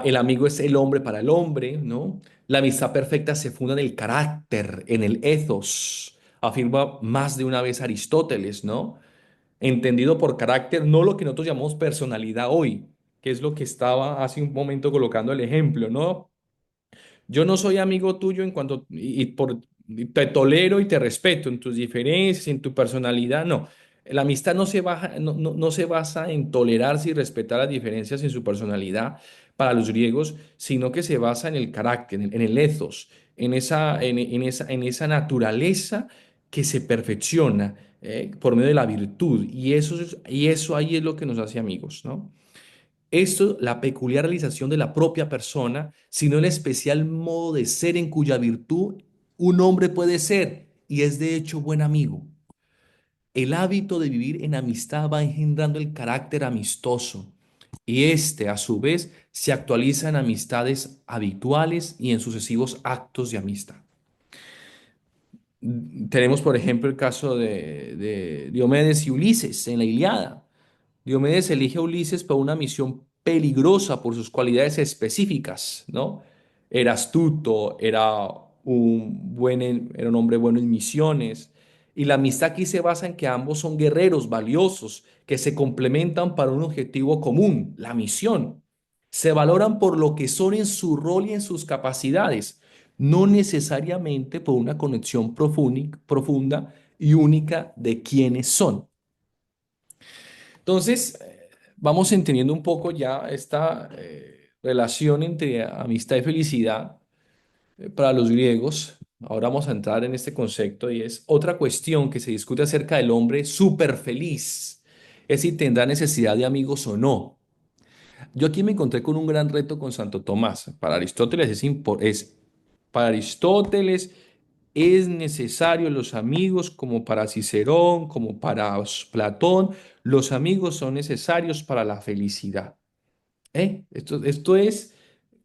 el amigo es el hombre para el hombre, ¿no? La amistad perfecta se funda en el carácter, en el ethos, afirma más de una vez Aristóteles, ¿no? Entendido por carácter, no lo que nosotros llamamos personalidad hoy, que es lo que estaba hace un momento colocando el ejemplo, ¿no? Yo no soy amigo tuyo en cuanto y te tolero y te respeto en tus diferencias, en tu personalidad, no. La amistad no se basa en tolerarse y respetar las diferencias en su personalidad para los griegos, sino que se basa en el carácter, en el ethos, en esa naturaleza que se perfecciona por medio de la virtud. Y eso ahí es lo que nos hace amigos, ¿no? Esto, la peculiar realización de la propia persona, sino el especial modo de ser en cuya virtud un hombre puede ser y es de hecho buen amigo. El hábito de vivir en amistad va engendrando el carácter amistoso, y este, a su vez, se actualiza en amistades habituales y en sucesivos actos de amistad. Tenemos, por ejemplo, el caso de Diomedes y Ulises en la Ilíada. Diomedes elige a Ulises para una misión peligrosa por sus cualidades específicas, ¿no? Era astuto, era un hombre bueno en misiones. Y la amistad aquí se basa en que ambos son guerreros valiosos que se complementan para un objetivo común, la misión. Se valoran por lo que son en su rol y en sus capacidades, no necesariamente por una conexión profunda y única de quiénes son. Entonces, vamos entendiendo un poco ya esta relación entre amistad y felicidad para los griegos. Ahora vamos a entrar en este concepto y es otra cuestión que se discute acerca del hombre súper feliz. Es si tendrá necesidad de amigos o no. Yo aquí me encontré con un gran reto con Santo Tomás. Para Aristóteles es necesario los amigos como para Cicerón, como para Platón. Los amigos son necesarios para la felicidad. Esto es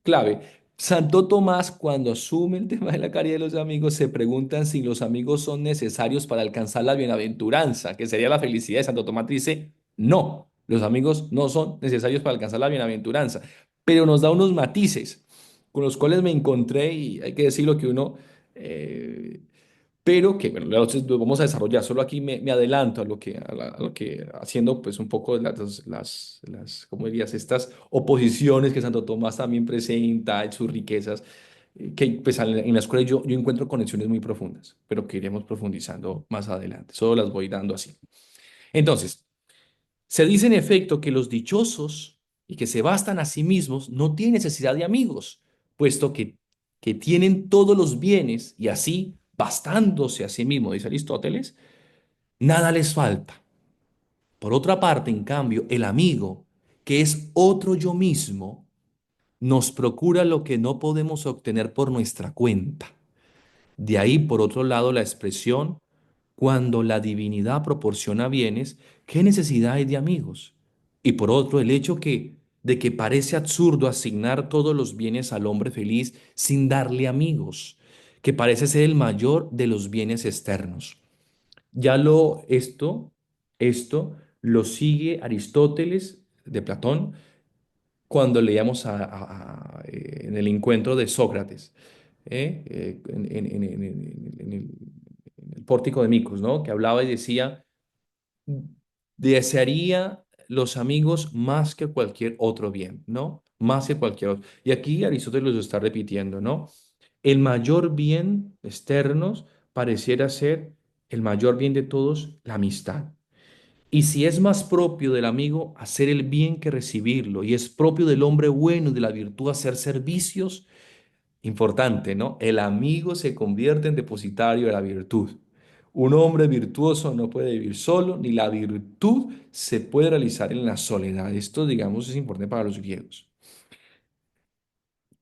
clave. Santo Tomás, cuando asume el tema de la caridad de los amigos, se preguntan si los amigos son necesarios para alcanzar la bienaventuranza, que sería la felicidad. Y Santo Tomás dice, no, los amigos no son necesarios para alcanzar la bienaventuranza, pero nos da unos matices con los cuales me encontré y hay que decir lo que uno eh, pero que, bueno, entonces lo vamos a desarrollar. Solo aquí me adelanto a lo que, haciendo pues un poco de ¿cómo dirías? Estas oposiciones que Santo Tomás también presenta, en sus riquezas, que pues en la escuela yo encuentro conexiones muy profundas, pero que iremos profundizando más adelante. Solo las voy dando así. Entonces, se dice en efecto que los dichosos y que se bastan a sí mismos no tienen necesidad de amigos, puesto que tienen todos los bienes y así, bastándose a sí mismos, dice Aristóteles, nada les falta. Por otra parte, en cambio, el amigo, que es otro yo mismo, nos procura lo que no podemos obtener por nuestra cuenta. De ahí, por otro lado, la expresión, cuando la divinidad proporciona bienes, ¿qué necesidad hay de amigos? Y por otro, el hecho de que parece absurdo asignar todos los bienes al hombre feliz sin darle amigos, que parece ser el mayor de los bienes externos. Ya esto lo sigue Aristóteles de Platón cuando leíamos en el encuentro de Sócrates, en el pórtico de Micos, ¿no? Que hablaba y decía, desearía los amigos más que cualquier otro bien, ¿no? Más que cualquier otro. Y aquí Aristóteles lo está repitiendo, ¿no? El mayor bien externos pareciera ser el mayor bien de todos, la amistad. Y si es más propio del amigo hacer el bien que recibirlo, y es propio del hombre bueno y de la virtud hacer servicios, importante, ¿no? El amigo se convierte en depositario de la virtud. Un hombre virtuoso no puede vivir solo, ni la virtud se puede realizar en la soledad. Esto, digamos, es importante para los griegos.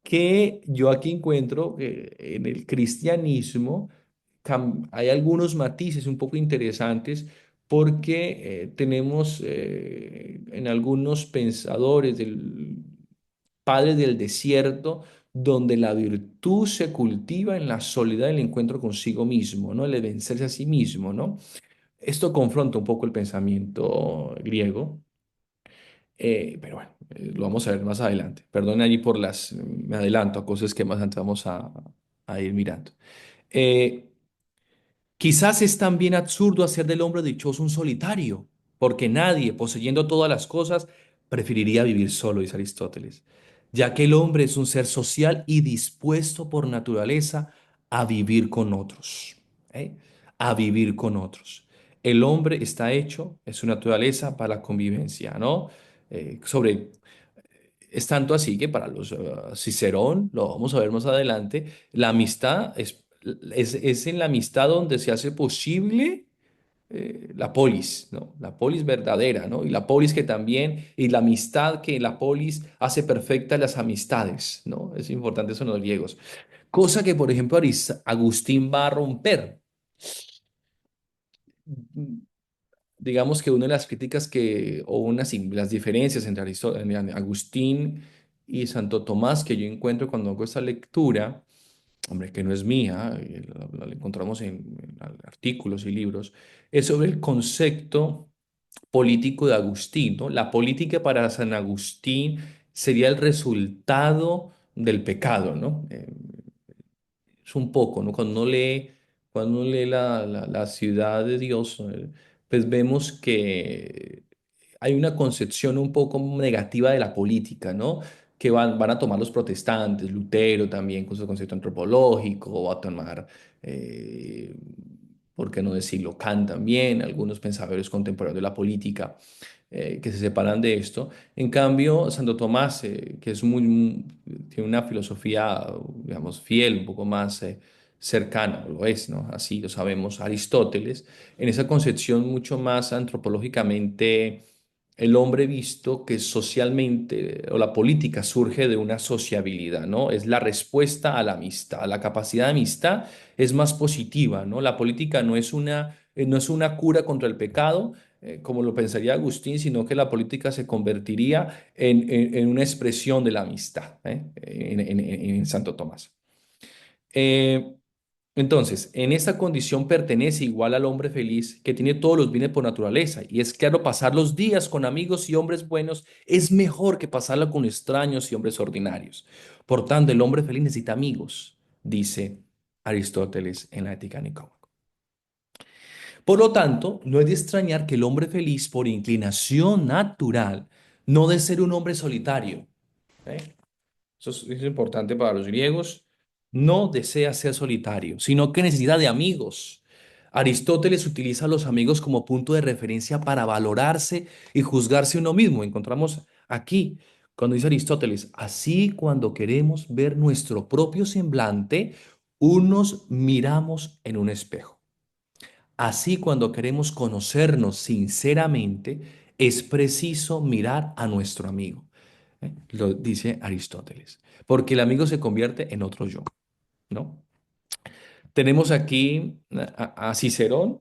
Que yo aquí encuentro que en el cristianismo hay algunos matices un poco interesantes porque tenemos en algunos pensadores padres del desierto donde la virtud se cultiva en la soledad del encuentro consigo mismo, ¿no? El de vencerse a sí mismo, ¿no? Esto confronta un poco el pensamiento griego, pero bueno, lo vamos a ver más adelante. Perdón allí me adelanto a cosas que más adelante vamos a ir mirando. Eh, Quizás es también absurdo hacer del hombre dichoso un solitario, porque nadie, poseyendo todas las cosas, preferiría vivir solo, dice Aristóteles, ya que el hombre es un ser social y dispuesto por naturaleza a vivir con otros, ¿eh? A vivir con otros. El hombre está hecho, es su naturaleza para la convivencia, ¿no? Sobre es tanto así que para los Cicerón, lo vamos a ver más adelante, la amistad es en la amistad donde se hace posible la polis, ¿no? La polis verdadera, ¿no? Y la polis que también, y la amistad que la polis hace perfecta las amistades, ¿no? Es importante eso en los griegos. Cosa que, por ejemplo, Agustín va a romper. digamos que una de las críticas que, o unas las diferencias entre Agustín y Santo Tomás que yo encuentro cuando hago esta lectura, hombre, que no es mía, la encontramos en artículos y libros, es sobre el concepto político de Agustín, ¿no? La política para San Agustín sería el resultado del pecado, ¿no? Es un poco, ¿no? Cuando uno lee la ciudad de Dios, pues vemos que hay una concepción un poco negativa de la política, ¿no? Que van a tomar los protestantes, Lutero también con su concepto antropológico, va a tomar, eh, ¿por qué no decirlo? Kant también, algunos pensadores contemporáneos de la política que se separan de esto. En cambio, Santo Tomás, que es tiene una filosofía, digamos, fiel, un poco más cercana, lo es, ¿no? Así lo sabemos, Aristóteles, en esa concepción mucho más antropológicamente, el hombre visto que socialmente, o la política surge de una sociabilidad, ¿no? Es la respuesta a la amistad, la capacidad de amistad es más positiva, ¿no? La política no es una cura contra el pecado, como lo pensaría Agustín, sino que la política se convertiría en una expresión de la amistad, en Santo Tomás. Eh, entonces, en esta condición pertenece igual al hombre feliz que tiene todos los bienes por naturaleza. Y es claro, pasar los días con amigos y hombres buenos es mejor que pasarla con extraños y hombres ordinarios. Por tanto, el hombre feliz necesita amigos, dice Aristóteles en la Ética de Nicómaco. Por lo tanto, no es de extrañar que el hombre feliz, por inclinación natural, no de ser un hombre solitario. ¿Eh? Eso es importante para los griegos. No desea ser solitario, sino que necesita de amigos. Aristóteles utiliza a los amigos como punto de referencia para valorarse y juzgarse uno mismo. Encontramos aquí, cuando dice Aristóteles, así cuando queremos ver nuestro propio semblante, unos miramos en un espejo. Así, cuando queremos conocernos sinceramente, es preciso mirar a nuestro amigo. Lo dice Aristóteles, porque el amigo se convierte en otro yo, ¿no? Tenemos aquí a Cicerón,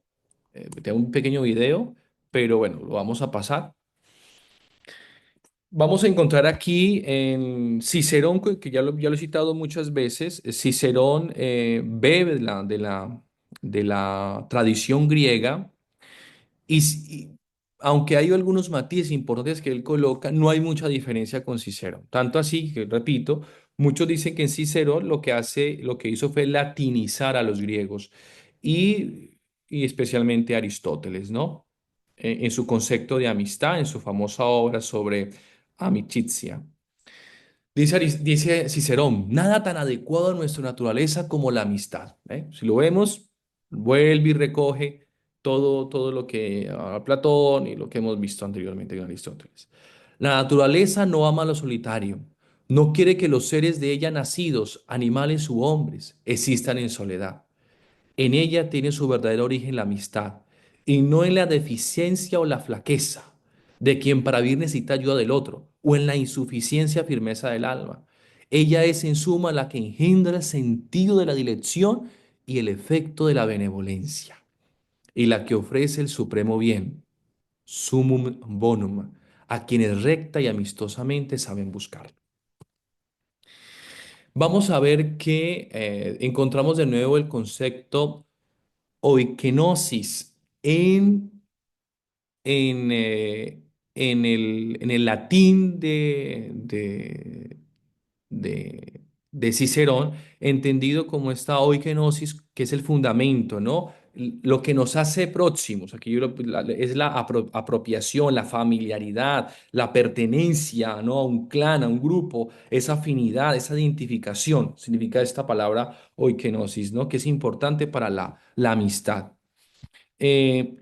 tengo un pequeño video, pero bueno, lo vamos a pasar. Vamos a encontrar aquí en Cicerón, que ya lo he citado muchas veces. Cicerón bebe de la tradición griega. Aunque hay algunos matices importantes que él coloca, no hay mucha diferencia con Cicero. Tanto así que, repito, muchos dicen que en Cicero lo que hizo fue latinizar a los griegos y especialmente a Aristóteles, ¿no? En su concepto de amistad, en su famosa obra sobre amicizia. Dice Cicerón, nada tan adecuado a nuestra naturaleza como la amistad. ¿Eh? Si lo vemos, vuelve y recoge todo lo que Platón y lo que hemos visto anteriormente en Aristóteles. La naturaleza no ama a lo solitario, no quiere que los seres de ella nacidos, animales u hombres, existan en soledad. En ella tiene su verdadero origen la amistad, y no en la deficiencia o la flaqueza de quien para vivir necesita ayuda del otro, o en la insuficiencia firmeza del alma. Ella es en suma la que engendra el sentido de la dilección y el efecto de la benevolencia, y la que ofrece el supremo bien, sumum bonum, a quienes recta y amistosamente saben buscar. Vamos a ver que encontramos de nuevo el concepto oikenosis en, en el latín de Cicerón, entendido como esta oikenosis, que es el fundamento, ¿no? Lo que nos hace próximos, aquí es la apropiación, la familiaridad, la pertenencia, ¿no? A un clan, a un grupo, esa afinidad, esa identificación, significa esta palabra oikenosis, ¿no? Que es importante para la amistad. Eh,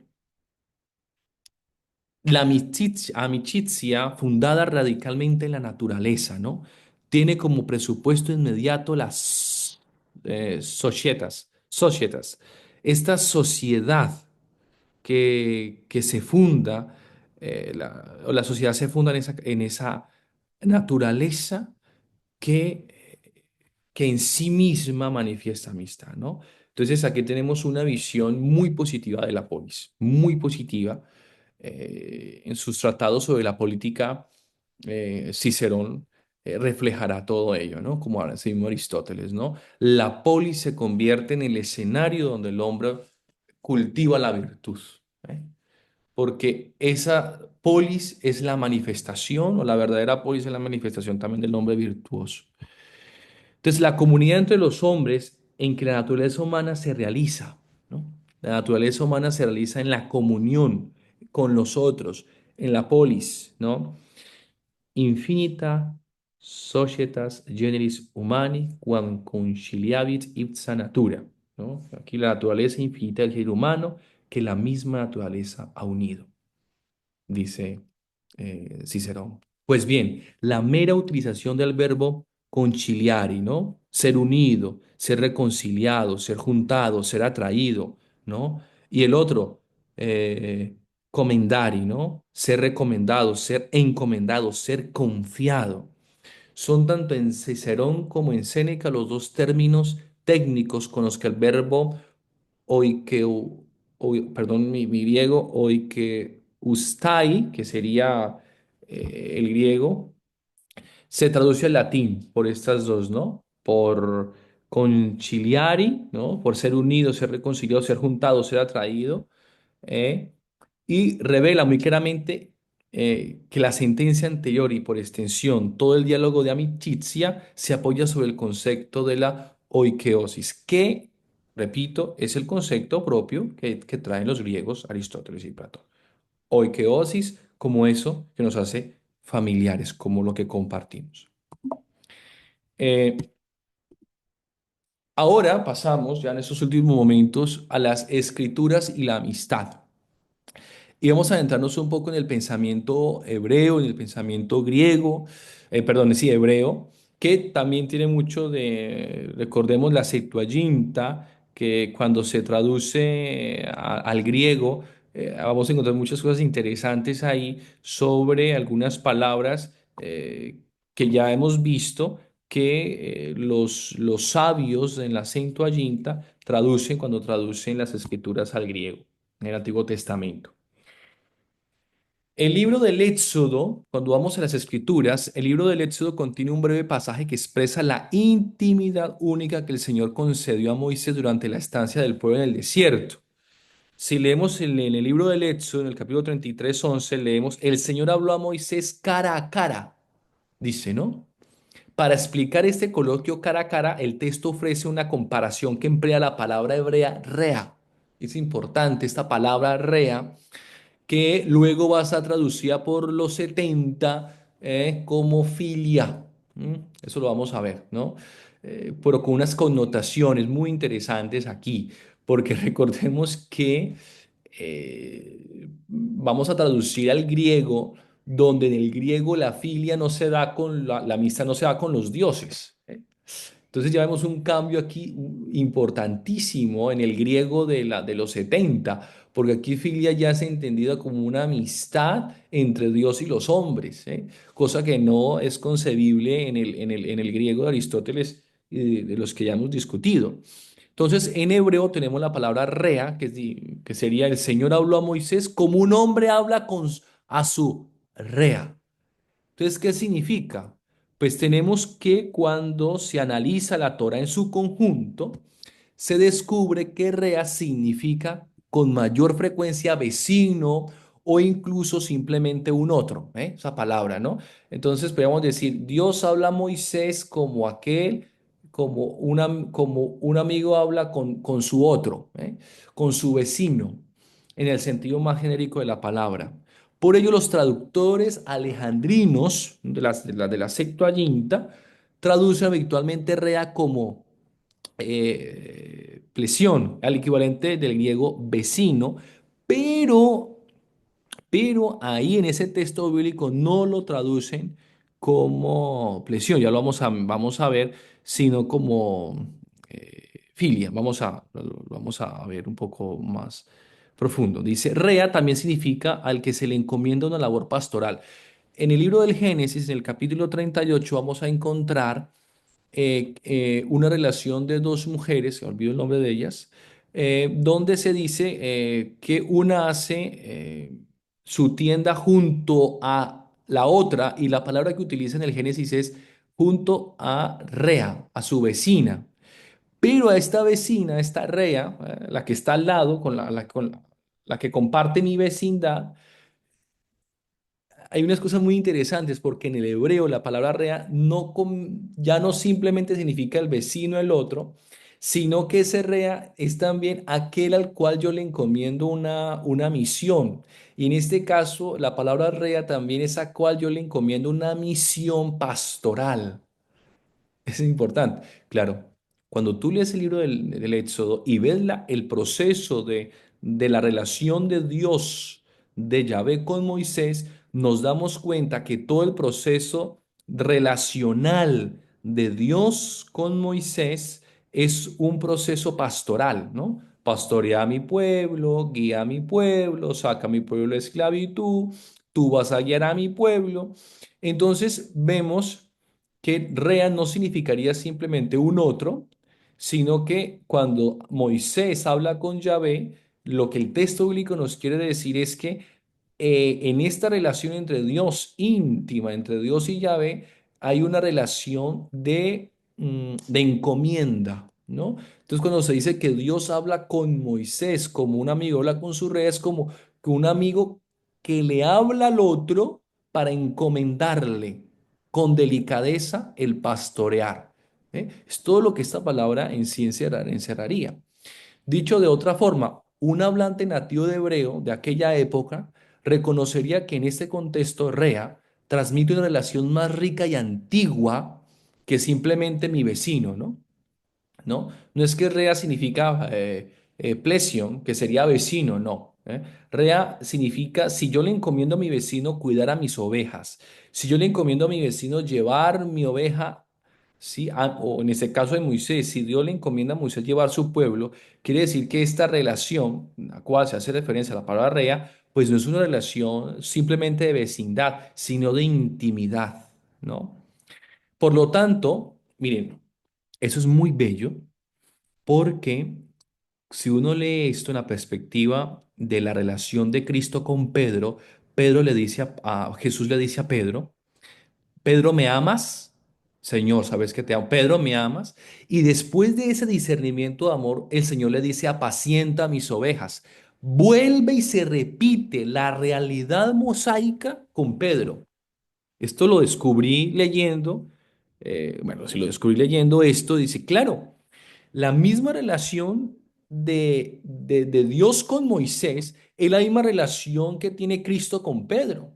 la amicizia, fundada radicalmente en la naturaleza, ¿no? Tiene como presupuesto inmediato las societas. Esta sociedad que se funda, o la sociedad se funda en esa naturaleza que, que en sí misma manifiesta amistad, ¿no? Entonces aquí tenemos una visión muy positiva de la polis, muy positiva, en sus tratados sobre la política, Cicerón reflejará todo ello, ¿no? Como ahora sí mismo Aristóteles, ¿no? La polis se convierte en el escenario donde el hombre cultiva la virtud, ¿eh? Porque esa polis es la manifestación, o la verdadera polis es la manifestación también del hombre virtuoso. Entonces, la comunidad entre los hombres en que la naturaleza humana se realiza, ¿no? La naturaleza humana se realiza en la comunión con los otros, en la polis, ¿no? Infinita societas generis humani quam conciliabit ipsa natura, ¿no? Aquí la naturaleza infinita del ser humano que la misma naturaleza ha unido, dice Cicerón. Pues bien, la mera utilización del verbo conciliari, ¿no? Ser unido, ser reconciliado, ser juntado, ser atraído, ¿no? Y el otro, commendari, ¿no? Ser recomendado, ser encomendado, ser confiado. Son tanto en Cicerón como en Séneca los dos términos técnicos con los que el verbo oikeu, perdón, mi griego, oikeustai, que sería el griego, se traduce al latín por estas dos, ¿no? Por conciliari, ¿no? Por ser unido, ser reconciliado, ser juntado, ser atraído, ¿eh? Y revela muy claramente que la sentencia anterior y por extensión todo el diálogo de amicizia se apoya sobre el concepto de la oikeosis, que, repito, es el concepto propio que traen los griegos Aristóteles y Platón. Oikeosis como eso que nos hace familiares, como lo que compartimos. Eh, Ahora pasamos ya en estos últimos momentos a las escrituras y la amistad. Y vamos a adentrarnos un poco en el pensamiento hebreo, en el pensamiento griego, perdón, sí, hebreo, que también tiene mucho de, recordemos la Septuaginta, que cuando se traduce al griego, vamos a encontrar muchas cosas interesantes ahí sobre algunas palabras que ya hemos visto que los sabios en la Septuaginta traducen cuando traducen las escrituras al griego, en el Antiguo Testamento. El libro del Éxodo, cuando vamos a las Escrituras, el libro del Éxodo contiene un breve pasaje que expresa la intimidad única que el Señor concedió a Moisés durante la estancia del pueblo en el desierto. Si leemos en el libro del Éxodo, en el capítulo 33, 11, leemos, el Señor habló a Moisés cara a cara, dice, ¿no? Para explicar este coloquio cara a cara, el texto ofrece una comparación que emplea la palabra hebrea rea. Es importante esta palabra rea que luego va a ser traducida por los 70 como filia. Eso lo vamos a ver, ¿no? Pero con unas connotaciones muy interesantes aquí, porque recordemos que vamos a traducir al griego, donde en el griego la filia no se da con la amistad no se da con los dioses. Entonces ya vemos un cambio aquí importantísimo en el griego de los 70, porque aquí filia ya es entendida como una amistad entre Dios y los hombres, ¿eh? Cosa que no es concebible en el griego de Aristóteles y de los que ya hemos discutido. Entonces, en hebreo tenemos la palabra rea, que sería el Señor habló a Moisés como un hombre habla a su rea. Entonces, ¿qué significa? Pues tenemos que cuando se analiza la Torah en su conjunto, se descubre que rea significa con mayor frecuencia vecino o incluso simplemente un otro, ¿eh? Esa palabra, ¿no? Entonces podríamos decir, Dios habla a Moisés como aquel, como un amigo habla con su otro, ¿eh? Con su vecino, en el sentido más genérico de la palabra. Por ello, los traductores alejandrinos de la Septuaginta traducen habitualmente rea como plesión, al equivalente del griego vecino, pero, pero ahí en ese texto bíblico no lo traducen como plesión, ya lo vamos a ver, sino como filia. Lo vamos a ver un poco más profundo. Dice, rea también significa al que se le encomienda una labor pastoral. En el libro del Génesis, en el capítulo 38, vamos a encontrar una relación de dos mujeres, que olvido el nombre de ellas, donde se dice que una hace su tienda junto a la otra, y la palabra que utiliza en el Génesis es junto a Rea, a su vecina. Pero a esta vecina, esta Rea, la que está al lado, con la que comparte mi vecindad, hay unas cosas muy interesantes porque en el hebreo la palabra rea ya no simplemente significa el vecino, el otro, sino que ese rea es también aquel al cual yo le encomiendo una misión. Y en este caso, la palabra rea también es a cual yo le encomiendo una misión pastoral. Es importante. Claro, cuando tú lees el libro del Éxodo y ves el proceso de la relación de Dios, de Yahvé con Moisés, nos damos cuenta que todo el proceso relacional de Dios con Moisés es un proceso pastoral, ¿no? Pastorea a mi pueblo, guía a mi pueblo, saca a mi pueblo de esclavitud, tú vas a guiar a mi pueblo. Entonces vemos que Rea no significaría simplemente un otro, sino que cuando Moisés habla con Yahvé, lo que el texto bíblico nos quiere decir es que en esta relación entre Dios íntima, entre Dios y Yahvé, hay una relación de encomienda, ¿no? Entonces, cuando se dice que Dios habla con Moisés como un amigo habla con su rey, es como que un amigo que le habla al otro para encomendarle con delicadeza el pastorear. Es todo lo que esta palabra en sí encerraría. Dicho de otra forma, un hablante nativo de hebreo de aquella época reconocería que en este contexto Rea transmite una relación más rica y antigua que simplemente mi vecino, ¿no? ¿No? No es que rea significa plesion, que sería vecino, no. Rea significa si yo le encomiendo a mi vecino cuidar a mis ovejas, si yo le encomiendo a mi vecino llevar mi oveja, ¿sí? O en este caso de Moisés, si Dios le encomienda a Moisés llevar su pueblo, quiere decir que esta relación, a la cual se hace referencia a la palabra rea, pues no es una relación simplemente de vecindad, sino de intimidad, ¿no? Por lo tanto, miren, eso es muy bello porque si uno lee esto en la perspectiva de la relación de Cristo con Pedro, Pedro le dice Jesús le dice a Pedro, Pedro, ¿me amas? Señor, sabes que te amo. Pedro, ¿me amas? Y después de ese discernimiento de amor, el Señor le dice, apacienta mis ovejas. Vuelve y se repite la realidad mosaica con Pedro. Esto lo descubrí leyendo, bueno, si lo descubrí leyendo esto, dice, claro. La misma relación de Dios con Moisés es la misma relación que tiene Cristo con Pedro.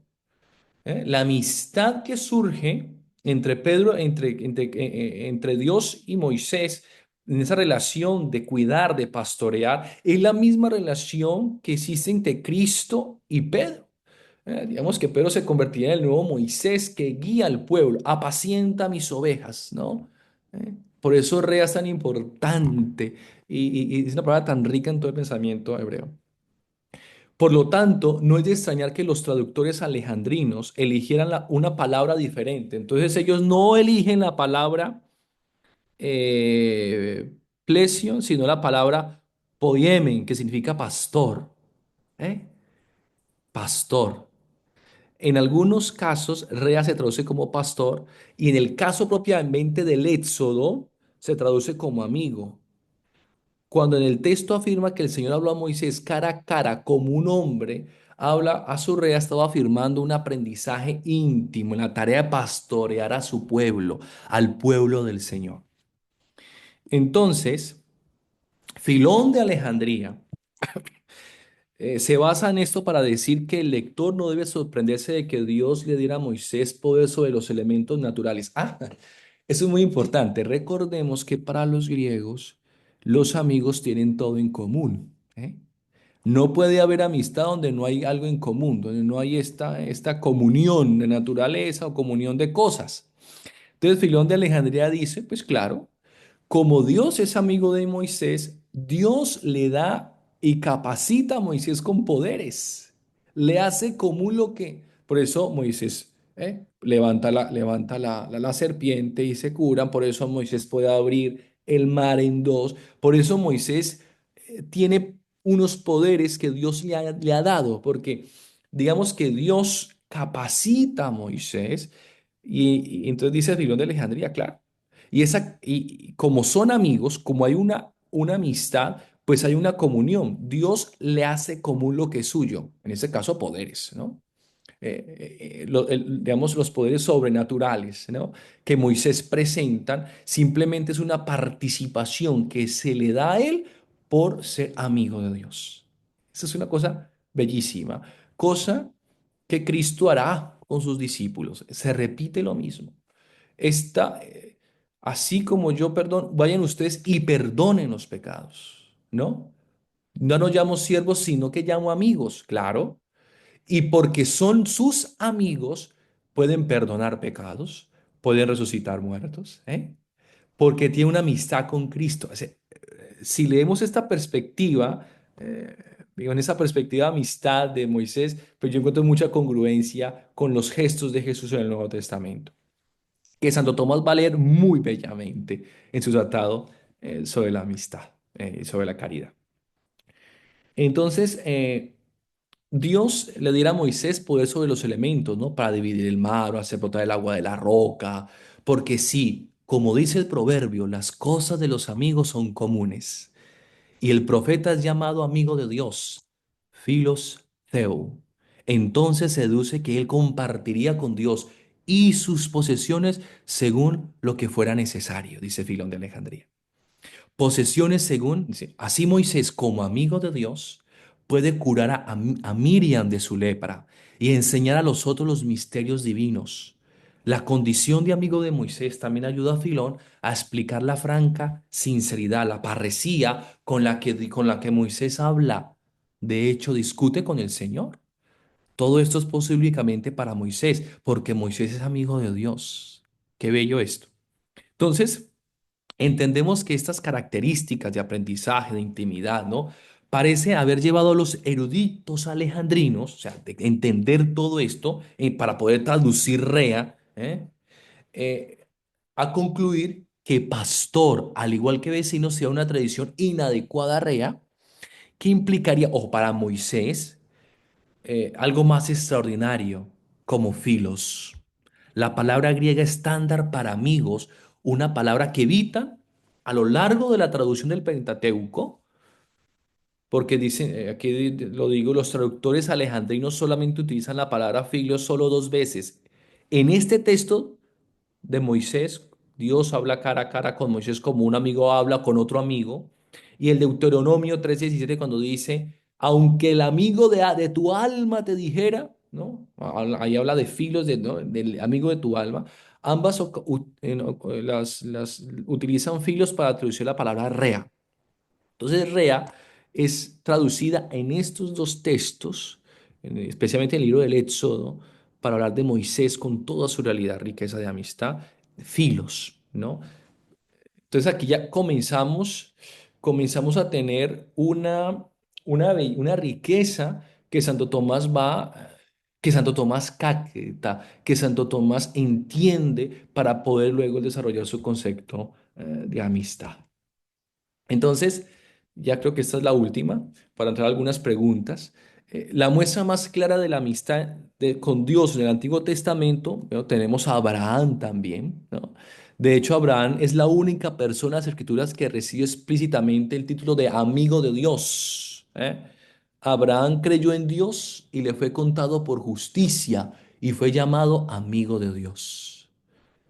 La amistad que surge entre Pedro, entre Dios y Moisés, en esa relación de cuidar, de pastorear, es la misma relación que existe entre Cristo y Pedro. Digamos que Pedro se convertirá en el nuevo Moisés que guía al pueblo, apacienta mis ovejas, ¿no? Por eso Rea es tan importante y es una palabra tan rica en todo el pensamiento hebreo. Por lo tanto, no es de extrañar que los traductores alejandrinos eligieran una palabra diferente. Entonces ellos no eligen la palabra plesio, sino la palabra poiemen, que significa pastor. ¿eh? Pastor. En algunos casos, rea se traduce como pastor y en el caso propiamente del Éxodo, se traduce como amigo. Cuando en el texto afirma que el Señor habló a Moisés cara a cara como un hombre, habla a su rey, estaba afirmando un aprendizaje íntimo en la tarea de pastorear a su pueblo, al pueblo del Señor. Entonces, Filón de Alejandría se basa en esto para decir que el lector no debe sorprenderse de que Dios le diera a Moisés poder sobre los elementos naturales. Eso es muy importante. Recordemos que para los griegos, los amigos tienen todo en común. No puede haber amistad donde no hay algo en común, donde no hay esta comunión de naturaleza o comunión de cosas. Entonces Filón de Alejandría dice, pues claro, como Dios es amigo de Moisés, Dios le da y capacita a Moisés con poderes. Le hace común lo que... Por eso Moisés levanta la serpiente y se curan. Por eso Moisés puede abrir el mar en dos. Por eso Moisés tiene unos poderes que Dios le ha dado. Porque digamos que Dios capacita a Moisés y entonces dice Filón de Alejandría, claro. Y como son amigos, como hay una amistad, pues hay una comunión. Dios le hace común lo que es suyo, en este caso poderes, ¿no? Digamos, los poderes sobrenaturales, ¿no? Que Moisés presentan, simplemente es una participación que se le da a él por ser amigo de Dios. Esa es una cosa bellísima, cosa que Cristo hará con sus discípulos. Se repite lo mismo. Esta, así como yo perdón, vayan ustedes y perdonen los pecados, ¿no? No nos llamo siervos, sino que llamo amigos, claro. Y porque son sus amigos, pueden perdonar pecados, pueden resucitar muertos, ¿eh? Porque tiene una amistad con Cristo. O sea, si leemos esta perspectiva, digo, en esa perspectiva de amistad de Moisés, pues yo encuentro mucha congruencia con los gestos de Jesús en el Nuevo Testamento, que Santo Tomás va a leer muy bellamente en su tratado sobre la amistad, sobre la caridad. Entonces, Dios le diera a Moisés poder sobre los elementos, ¿no? Para dividir el mar o hacer brotar el agua de la roca. Porque sí, como dice el proverbio, las cosas de los amigos son comunes. Y el profeta es llamado amigo de Dios, Filos Theu. Entonces se deduce que él compartiría con Dios y sus posesiones según lo que fuera necesario, dice Filón de Alejandría. Posesiones según, dice, así Moisés como amigo de Dios puede curar a Miriam de su lepra y enseñar a los otros los misterios divinos. La condición de amigo de Moisés también ayuda a Filón a explicar la franca sinceridad, la parresía con la que Moisés habla. De hecho, discute con el Señor. Todo esto es posible únicamente para Moisés, porque Moisés es amigo de Dios. Qué bello esto. Entonces, entendemos que estas características de aprendizaje, de intimidad, ¿no? Parece haber llevado a los eruditos alejandrinos, o sea, de entender todo esto para poder traducir Rea, eh, a concluir que pastor, al igual que vecino, sea una tradición inadecuada a Rea, que implicaría, o para Moisés, algo más extraordinario, como filos. La palabra griega estándar para amigos, una palabra que evita a lo largo de la traducción del Pentateuco, porque dicen, aquí lo digo, los traductores alejandrinos solamente utilizan la palabra filos solo dos veces. En este texto de Moisés, Dios habla cara a cara con Moisés como un amigo habla con otro amigo. Y el Deuteronomio 3:17 cuando dice, aunque el amigo de tu alma te dijera, ¿no? Ahí habla de filos, ¿no? Del amigo de tu alma. Ambas las utilizan filos para traducir la palabra rea. Entonces, rea es traducida en estos dos textos, especialmente en el libro del Éxodo, para hablar de Moisés con toda su realidad, riqueza de amistad, filos, ¿no? Entonces aquí ya comenzamos a tener una riqueza que que Santo Tomás capta, que Santo Tomás entiende para poder luego desarrollar su concepto de amistad. Entonces, ya creo que esta es la última, para entrar a algunas preguntas. La muestra más clara de la amistad con Dios en el Antiguo Testamento, ¿no? Tenemos a Abraham también, ¿no? De hecho, Abraham es la única persona en las Escrituras que recibe explícitamente el título de amigo de Dios, ¿eh? Abraham creyó en Dios y le fue contado por justicia y fue llamado amigo de Dios.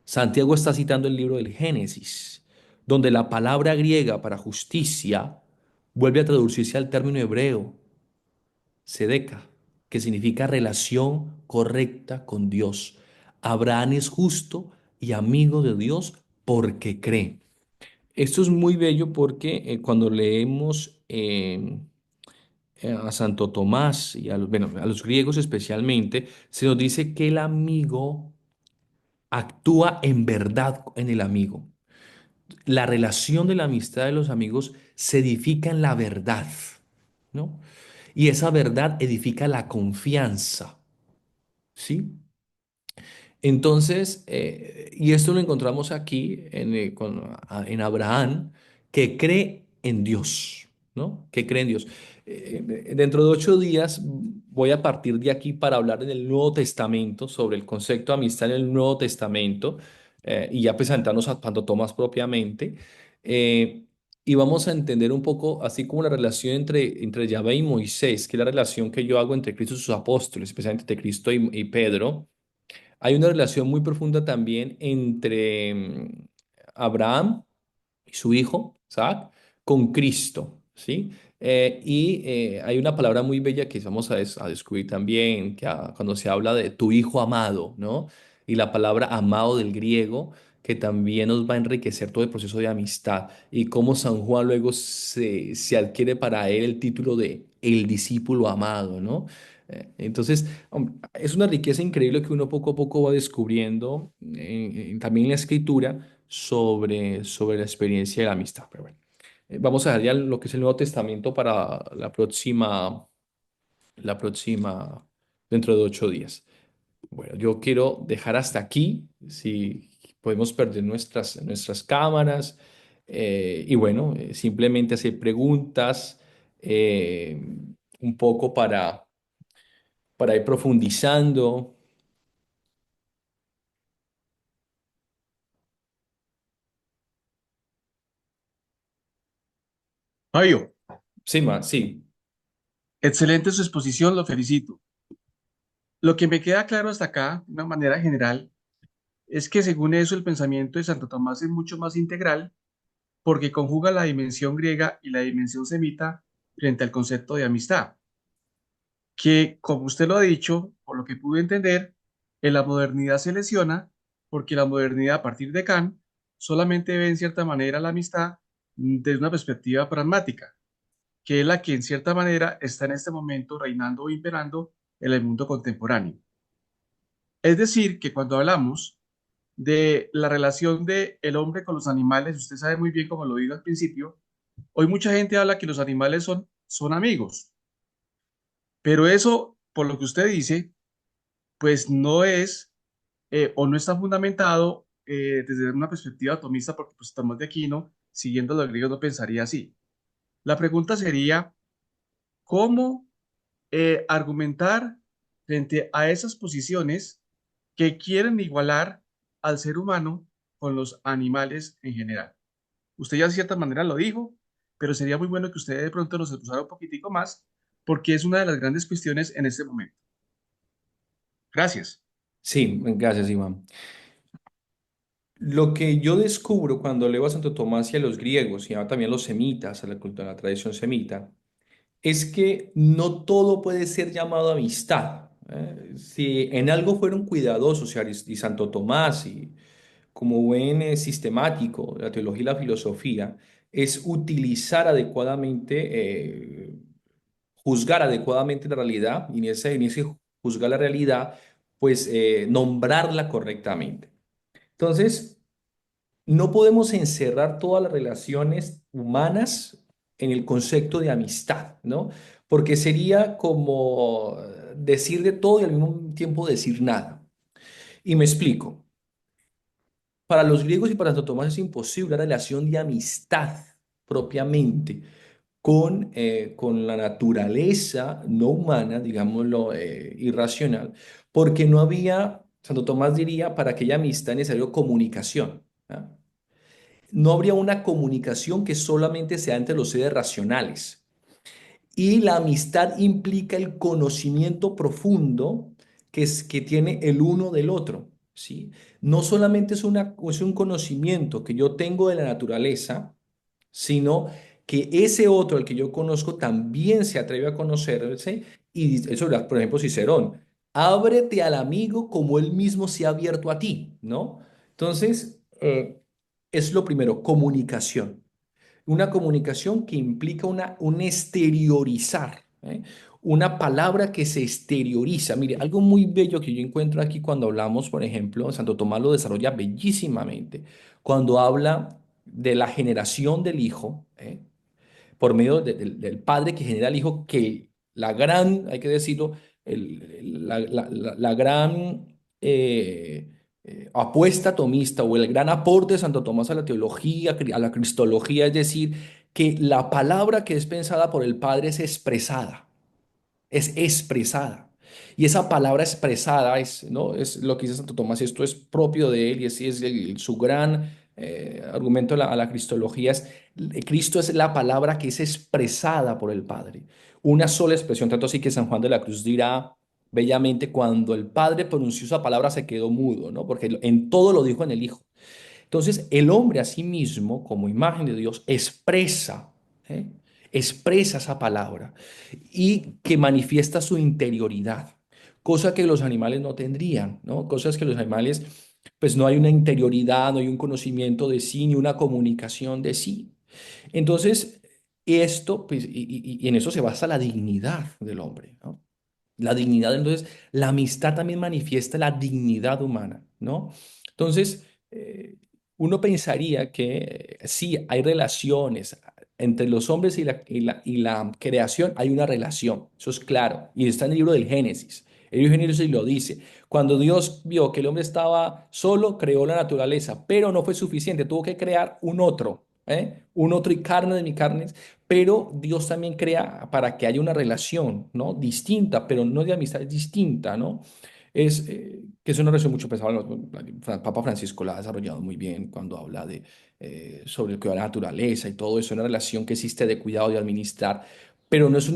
Santiago está citando el libro del Génesis, donde la palabra griega para justicia vuelve a traducirse al término hebreo, sedeca, que significa relación correcta con Dios. Abraham es justo y amigo de Dios porque cree. Esto es muy bello porque cuando leemos a Santo Tomás y bueno, a los griegos especialmente, se nos dice que el amigo actúa en verdad en el amigo. La relación de la amistad de los amigos se edifica en la verdad, ¿no? Y esa verdad edifica la confianza, ¿sí? Entonces, y esto lo encontramos aquí en Abraham, que cree en Dios, ¿no? Que cree en Dios. Dentro de 8 días voy a partir de aquí para hablar en el Nuevo Testamento, sobre el concepto de amistad en el Nuevo Testamento, y ya presentarnos a Santo Tomás propiamente. eh, y vamos a entender un poco, así como la relación entre Yahvé y Moisés, que es la relación que yo hago entre Cristo y sus apóstoles, especialmente entre Cristo y Pedro. Hay una relación muy profunda también entre Abraham y su hijo, Isaac, con Cristo, ¿sí? Hay una palabra muy bella que vamos a descubrir también, cuando se habla de tu hijo amado, ¿no? Y la palabra amado del griego, que también nos va a enriquecer todo el proceso de amistad y cómo San Juan luego se adquiere para él el título de el discípulo amado, ¿no? Entonces, es una riqueza increíble que uno poco a poco va descubriendo también en la escritura sobre la experiencia de la amistad. Pero bueno, vamos a dejar ya lo que es el Nuevo Testamento para la próxima, dentro de 8 días. Bueno, yo quiero dejar hasta aquí, si podemos perder nuestras cámaras, y bueno, simplemente hacer preguntas, eh, un poco para ir profundizando. Fabio, Sí, sí. excelente su exposición, lo felicito. Lo que me queda claro hasta acá, de una manera general, es que según eso el pensamiento de Santo Tomás es mucho más integral porque conjuga la dimensión griega y la dimensión semita frente al concepto de amistad, que, como usted lo ha dicho, por lo que pude entender, en la modernidad se lesiona porque la modernidad a partir de Kant solamente ve en cierta manera la amistad desde una perspectiva pragmática, que es la que en cierta manera está en este momento reinando o imperando en el mundo contemporáneo. Es decir, que cuando hablamos de la relación del hombre con los animales, usted sabe muy bien, como lo digo al principio, hoy mucha gente habla que los animales son amigos, pero eso, por lo que usted dice, pues no es o no está fundamentado desde una perspectiva atomista, porque pues Tomás de Aquino, siguiendo los griegos, no pensaría así. La pregunta sería, ¿cómo argumentar frente a esas posiciones que quieren igualar al ser humano con los animales en general? Usted ya de cierta manera lo dijo, pero sería muy bueno que usted de pronto nos expresara un poquitico más, porque es una de las grandes cuestiones en este momento. Gracias. Sí, gracias, Iván. Lo que yo descubro cuando leo a Santo Tomás y a los griegos y ahora también a los semitas, a la cultura, a la tradición semita, es que no todo puede ser llamado amistad. Si en algo fueron cuidadosos y Santo Tomás y como buen sistemático de la teología y la filosofía, es utilizar adecuadamente, juzgar adecuadamente la realidad y en ese juzgar la realidad, pues nombrarla correctamente. Entonces, no podemos encerrar todas las relaciones humanas en el concepto de amistad, ¿no? Porque sería como decir de todo y al mismo tiempo decir nada. Y me explico. Para los griegos y para Santo Tomás es imposible una relación de amistad propiamente con la naturaleza no humana, digámoslo, irracional, porque no había, Santo Tomás diría, para aquella amistad necesario comunicación. ¿Ah? No habría una comunicación que solamente sea entre los seres racionales. Y la amistad implica el conocimiento profundo que tiene el uno del otro, ¿sí? No solamente es un conocimiento que yo tengo de la naturaleza, sino que ese otro, el que yo conozco, también se atreve a conocerse. Y eso, por ejemplo, Cicerón, ábrete al amigo como él mismo se ha abierto a ti, ¿no? Entonces, es lo primero, comunicación. Una comunicación que implica un exteriorizar, ¿eh? Una palabra que se exterioriza. Mire, algo muy bello que yo encuentro aquí cuando hablamos, por ejemplo, Santo Tomás lo desarrolla bellísimamente, cuando habla de la generación del Hijo, por medio del Padre que genera al Hijo, que la gran, hay que decirlo, la gran apuesta tomista o el gran aporte de Santo Tomás a la teología, a la cristología, es decir, que la palabra que es pensada por el Padre es expresada. es expresada. Y esa palabra expresada es, ¿no? Es lo que dice Santo Tomás, esto es propio de él y así es su gran argumento a la cristología. Cristo es la palabra que es expresada por el Padre. Una sola expresión, tanto así que San Juan de la Cruz dirá bellamente, cuando el Padre pronunció esa palabra se quedó mudo, ¿no? Porque en todo lo dijo en el Hijo. Entonces, el hombre a sí mismo, como imagen de Dios, expresa, ¿eh? Expresa esa palabra y que manifiesta su interioridad, cosa que los animales no tendrían, ¿no? Cosas que los animales, pues no hay una interioridad, no hay un conocimiento de sí, ni una comunicación de sí. Entonces, esto, pues, y en eso se basa la dignidad del hombre, ¿no? La dignidad, entonces, la amistad también manifiesta la dignidad humana, ¿no? Entonces, uno pensaría que sí, hay relaciones entre los hombres y la creación, hay una relación, eso es claro, y está en el libro del Génesis. El libro del Génesis lo dice. Cuando Dios vio que el hombre estaba solo, creó la naturaleza, pero no fue suficiente, tuvo que crear un otro, ¿eh? Un otro y carne de mi carne, pero Dios también crea para que haya una relación, ¿no? Distinta, pero no de amistad, es distinta, ¿no? Que es una relación mucho pesada. Papa Francisco la ha desarrollado muy bien cuando habla sobre el cuidado de la naturaleza y todo eso, una relación que existe de cuidado, de administrar, pero no es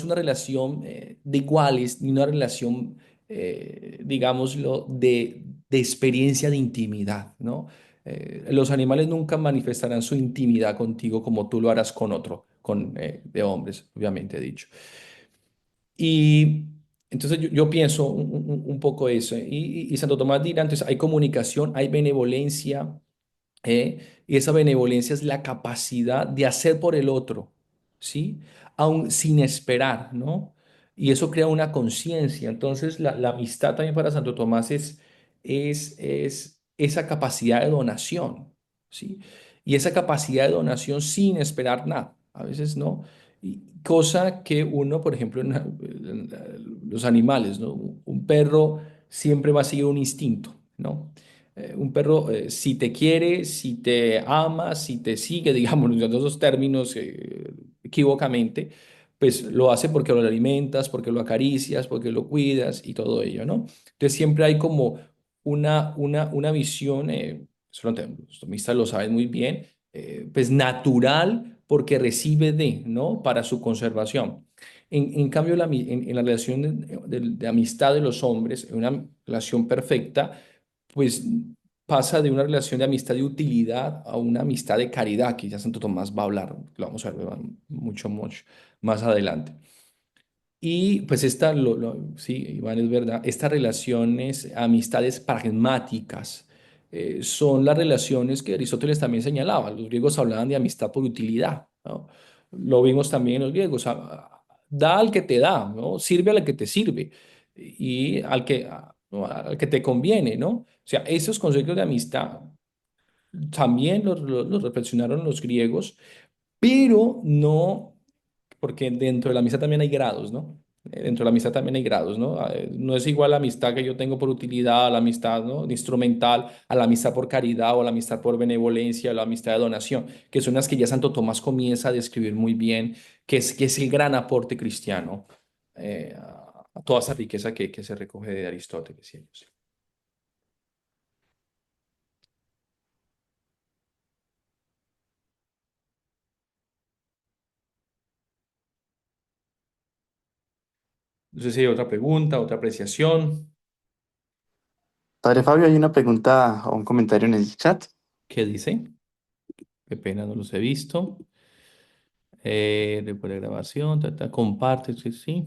una relación de iguales, ni una relación, digámoslo, de experiencia de intimidad, ¿no? Los animales nunca manifestarán su intimidad contigo como tú lo harás con otro, de hombres, obviamente he dicho. Y entonces yo pienso un poco eso. Y Santo Tomás dirá, entonces hay comunicación, hay benevolencia, y esa benevolencia es la capacidad de hacer por el otro, ¿sí? Aún sin esperar, ¿no? Y eso crea una conciencia. Entonces, la amistad también para Santo Tomás es esa capacidad de donación, ¿sí? Y esa capacidad de donación sin esperar nada. A veces no. Cosa que uno, por ejemplo, los animales, ¿no? Un perro siempre va a seguir un instinto, ¿no? Un perro, si te quiere, si te ama, si te sigue, digamos, en esos términos equivocamente, pues lo hace porque lo alimentas, porque lo acaricias, porque lo cuidas y todo ello, ¿no? Entonces siempre hay como una visión, los tomistas lo saben muy bien, pues natural porque recibe ¿no? Para su conservación. En cambio, en la relación de amistad de los hombres, en una relación perfecta, pues pasa de una relación de amistad de utilidad a una amistad de caridad, que ya Santo Tomás va a hablar, lo vamos a ver mucho, mucho más adelante. Y pues sí, Iván, es verdad, estas relaciones, amistades pragmáticas, son las relaciones que Aristóteles también señalaba. Los griegos hablaban de amistad por utilidad, ¿no? Lo vimos también en los griegos. Da al que te da, ¿no? Sirve al que te sirve y ¿no? Al que te conviene, ¿no? O sea, esos conceptos de amistad también los reflexionaron los griegos, pero no, porque dentro de la amistad también hay grados, ¿no? Dentro de la amistad también hay grados, ¿no? No es igual la amistad que yo tengo por utilidad, a la amistad, ¿no? instrumental, a la amistad por caridad o a la amistad por benevolencia, a la amistad de donación, que son las que ya Santo Tomás comienza a describir muy bien, que es el gran aporte cristiano a toda esa riqueza que se recoge de Aristóteles y ellos. No sé si hay otra pregunta, otra apreciación. Padre Fabio, hay una pregunta o un comentario en el chat. ¿Qué dice? Qué pena, no los he visto. Después de grabación, comparte, sí, sí.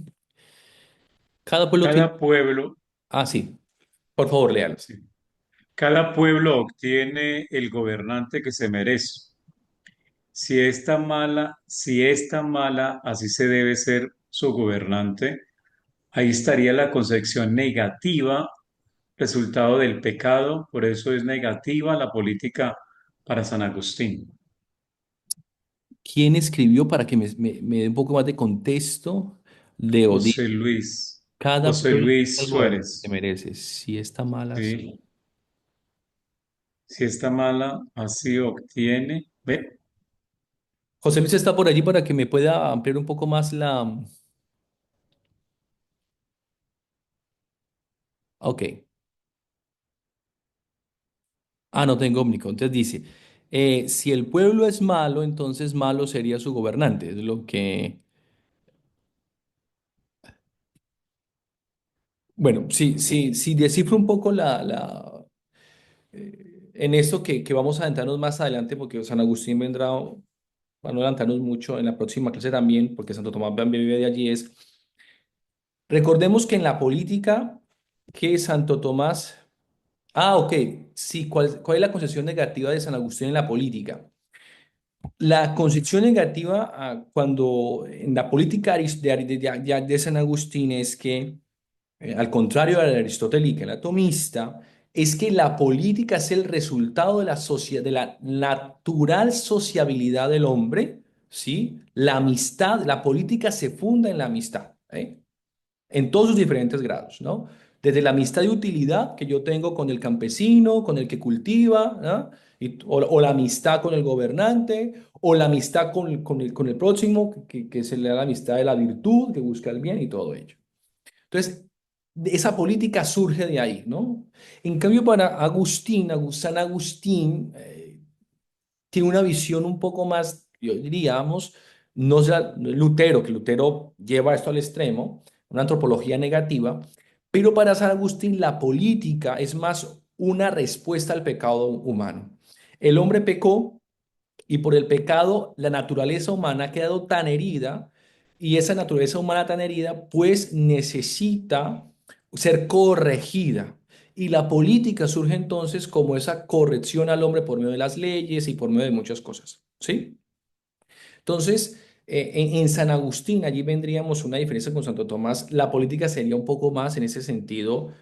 Cada pueblo tiene... Cada pueblo, Ah, sí, por favor, léalo. sí, cada pueblo obtiene el gobernante que se merece. Si es tan mala, así se debe ser su gobernante. Ahí estaría la concepción negativa, resultado del pecado. Por eso es negativa la política para San Agustín. ¿Quién escribió para que me dé un poco más de contexto? Leo, José Luis, cada José pueblo tiene Luis el gobernante que Suárez. merece. Si está mala, sí. Sí. Si está mala, así obtiene. ¿Ve? José Luis está por allí para que me pueda ampliar un poco más Ok. Ah, no tengo ómnico. Entonces dice, si el pueblo es malo, entonces malo sería su gobernante. Es lo que... Bueno, sí, descifro un poco en esto que vamos a adentrarnos más adelante, porque San Agustín vendrá, para no adelantarnos mucho en la próxima clase también, porque Santo Tomás vive de allí, es, recordemos que en la política, que Santo Tomás, ok, sí, ¿cuál es la concepción negativa de San Agustín en la política? La concepción negativa cuando en la política de San Agustín es que, al contrario de la aristotélica, el atomista, es que la política es el resultado de de la natural sociabilidad del hombre, ¿sí? La amistad, la política se funda en la amistad, ¿eh? En todos sus diferentes grados, ¿no? Desde la amistad de utilidad que yo tengo con el campesino, con el que cultiva, ¿no? O la amistad con el gobernante, o la amistad con el próximo, que se le da la amistad de la virtud, que busca el bien y todo ello. Entonces, esa política surge de ahí, ¿no? En cambio, para San Agustín, tiene una visión un poco más, yo diríamos, no es Lutero, que Lutero lleva esto al extremo, una antropología negativa, pero para San Agustín la política es más una respuesta al pecado humano. El hombre pecó y por el pecado la naturaleza humana ha quedado tan herida y esa naturaleza humana tan herida pues necesita ser corregida. Y la política surge entonces como esa corrección al hombre por medio de las leyes y por medio de muchas cosas, ¿sí? Entonces, en San Agustín, allí vendríamos una diferencia con Santo Tomás, la política sería un poco más en ese sentido,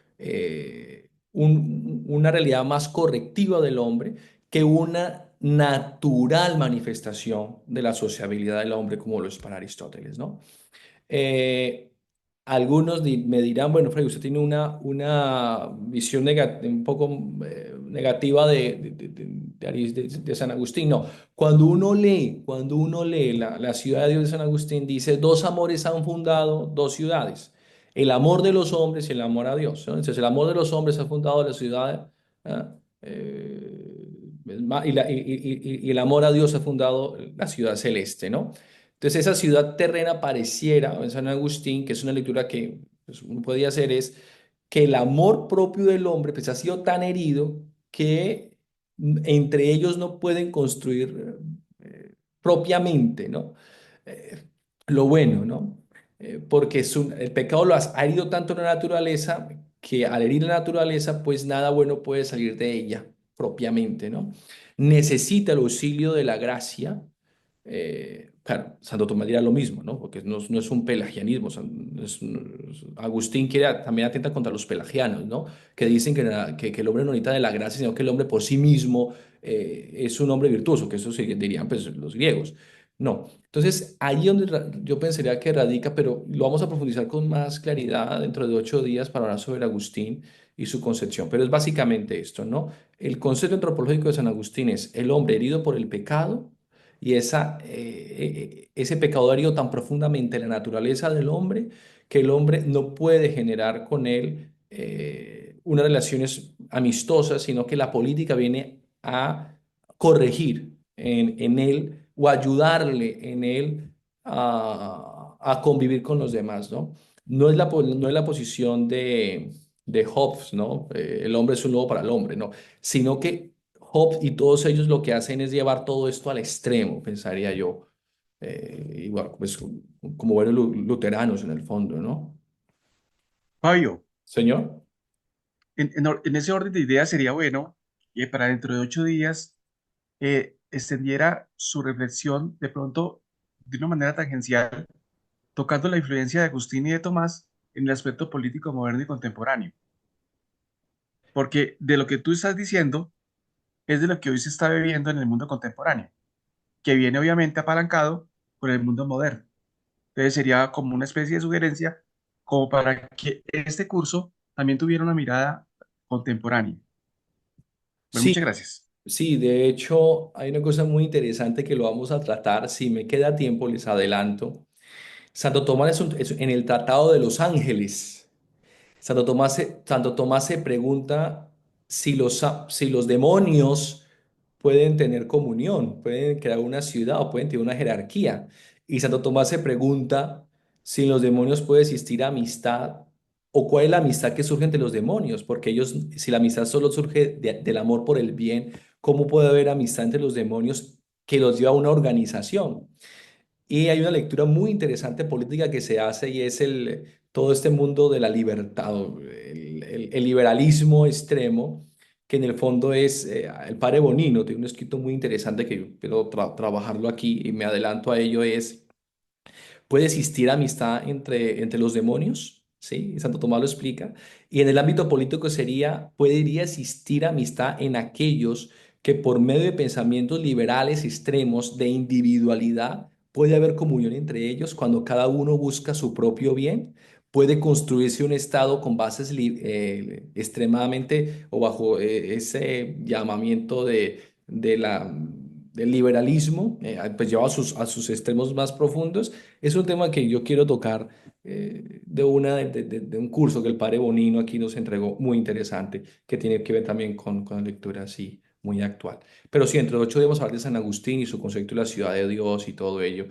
una realidad más correctiva del hombre que una natural manifestación de la sociabilidad del hombre como lo es para Aristóteles, ¿no? Eh, algunos me dirán, bueno, Freddy, usted tiene una visión un poco negativa de San Agustín. No, cuando uno lee la ciudad de Dios de San Agustín, dice, dos amores han fundado dos ciudades, el amor de los hombres y el amor a Dios, ¿no? Entonces, el amor de los hombres ha fundado la ciudad, ¿ah? Y el amor a Dios ha fundado la ciudad celeste, ¿no? Entonces esa ciudad terrena pareciera, en San Agustín, que es una lectura que pues, uno podía hacer, es que el amor propio del hombre pues, ha sido tan herido que entre ellos no pueden construir propiamente, ¿no? Eh, lo bueno, ¿no? Porque el pecado ha herido tanto la naturaleza que al herir la naturaleza, pues nada bueno puede salir de ella propiamente, ¿no? Necesita el auxilio de la gracia. Claro, Santo Tomás dirá lo mismo, ¿no? Porque no es un pelagianismo. Agustín también atenta contra los pelagianos, ¿no? Que dicen que el hombre no necesita de la gracia, sino que el hombre por sí mismo es un hombre virtuoso, que eso dirían pues, los griegos. No. Entonces, ahí donde yo pensaría que radica, pero lo vamos a profundizar con más claridad dentro de 8 días para hablar sobre Agustín y su concepción. Pero es básicamente esto, ¿no? El concepto antropológico de San Agustín es el hombre herido por el pecado y ese pecado ha herido tan profundamente la naturaleza del hombre que el hombre no puede generar con él unas relaciones amistosas, sino que la política viene a corregir en él o ayudarle en él a convivir con los demás, ¿no? No es la posición de Hobbes, ¿no? El hombre es un lobo para el hombre, ¿no? Sino que Hobbes y todos ellos lo que hacen es llevar todo esto al extremo, pensaría yo. Igual, pues como buenos luteranos en el fondo, ¿no? Fabio, Señor. en ese orden de ideas sería bueno que para dentro de 8 días extendiera su reflexión de pronto de una manera tangencial, tocando la influencia de Agustín y de Tomás en el aspecto político moderno y contemporáneo. Porque de lo que tú estás diciendo es de lo que hoy se está viviendo en el mundo contemporáneo, que viene obviamente apalancado por el mundo moderno. Entonces sería como una especie de sugerencia como para que este curso también tuviera una mirada contemporánea. Bueno, Sí, muchas gracias. sí, de hecho hay una cosa muy interesante que lo vamos a tratar. Si me queda tiempo, les adelanto. Santo Tomás en el Tratado de los Ángeles. Santo Tomás se pregunta si los demonios pueden tener comunión, pueden crear una ciudad o pueden tener una jerarquía. Y Santo Tomás se pregunta si en los demonios puede existir amistad o cuál es la amistad que surge entre los demonios, porque ellos, si la amistad solo surge del amor por el bien, ¿cómo puede haber amistad entre los demonios que los lleva a una organización? Y hay una lectura muy interesante política que se hace y es todo este mundo de la libertad, o el liberalismo extremo, que en el fondo es el padre Bonino, tiene un escrito muy interesante que yo quiero trabajarlo aquí y me adelanto a ello, es ¿puede existir amistad entre los demonios? ¿Sí? Santo Tomás lo explica. Y en el ámbito político sería, ¿podría existir amistad en aquellos que por medio de pensamientos liberales extremos de individualidad puede haber comunión entre ellos cuando cada uno busca su propio bien? ¿Puede construirse un Estado con bases extremadamente o bajo ese llamamiento del liberalismo, pues llevado a sus extremos más profundos? Es un tema que yo quiero tocar de un curso que el padre Bonino aquí nos entregó, muy interesante, que tiene que ver también con la lectura así, muy actual. Pero sí, entre los ocho debemos hablar de San Agustín y su concepto de la ciudad de Dios y todo ello,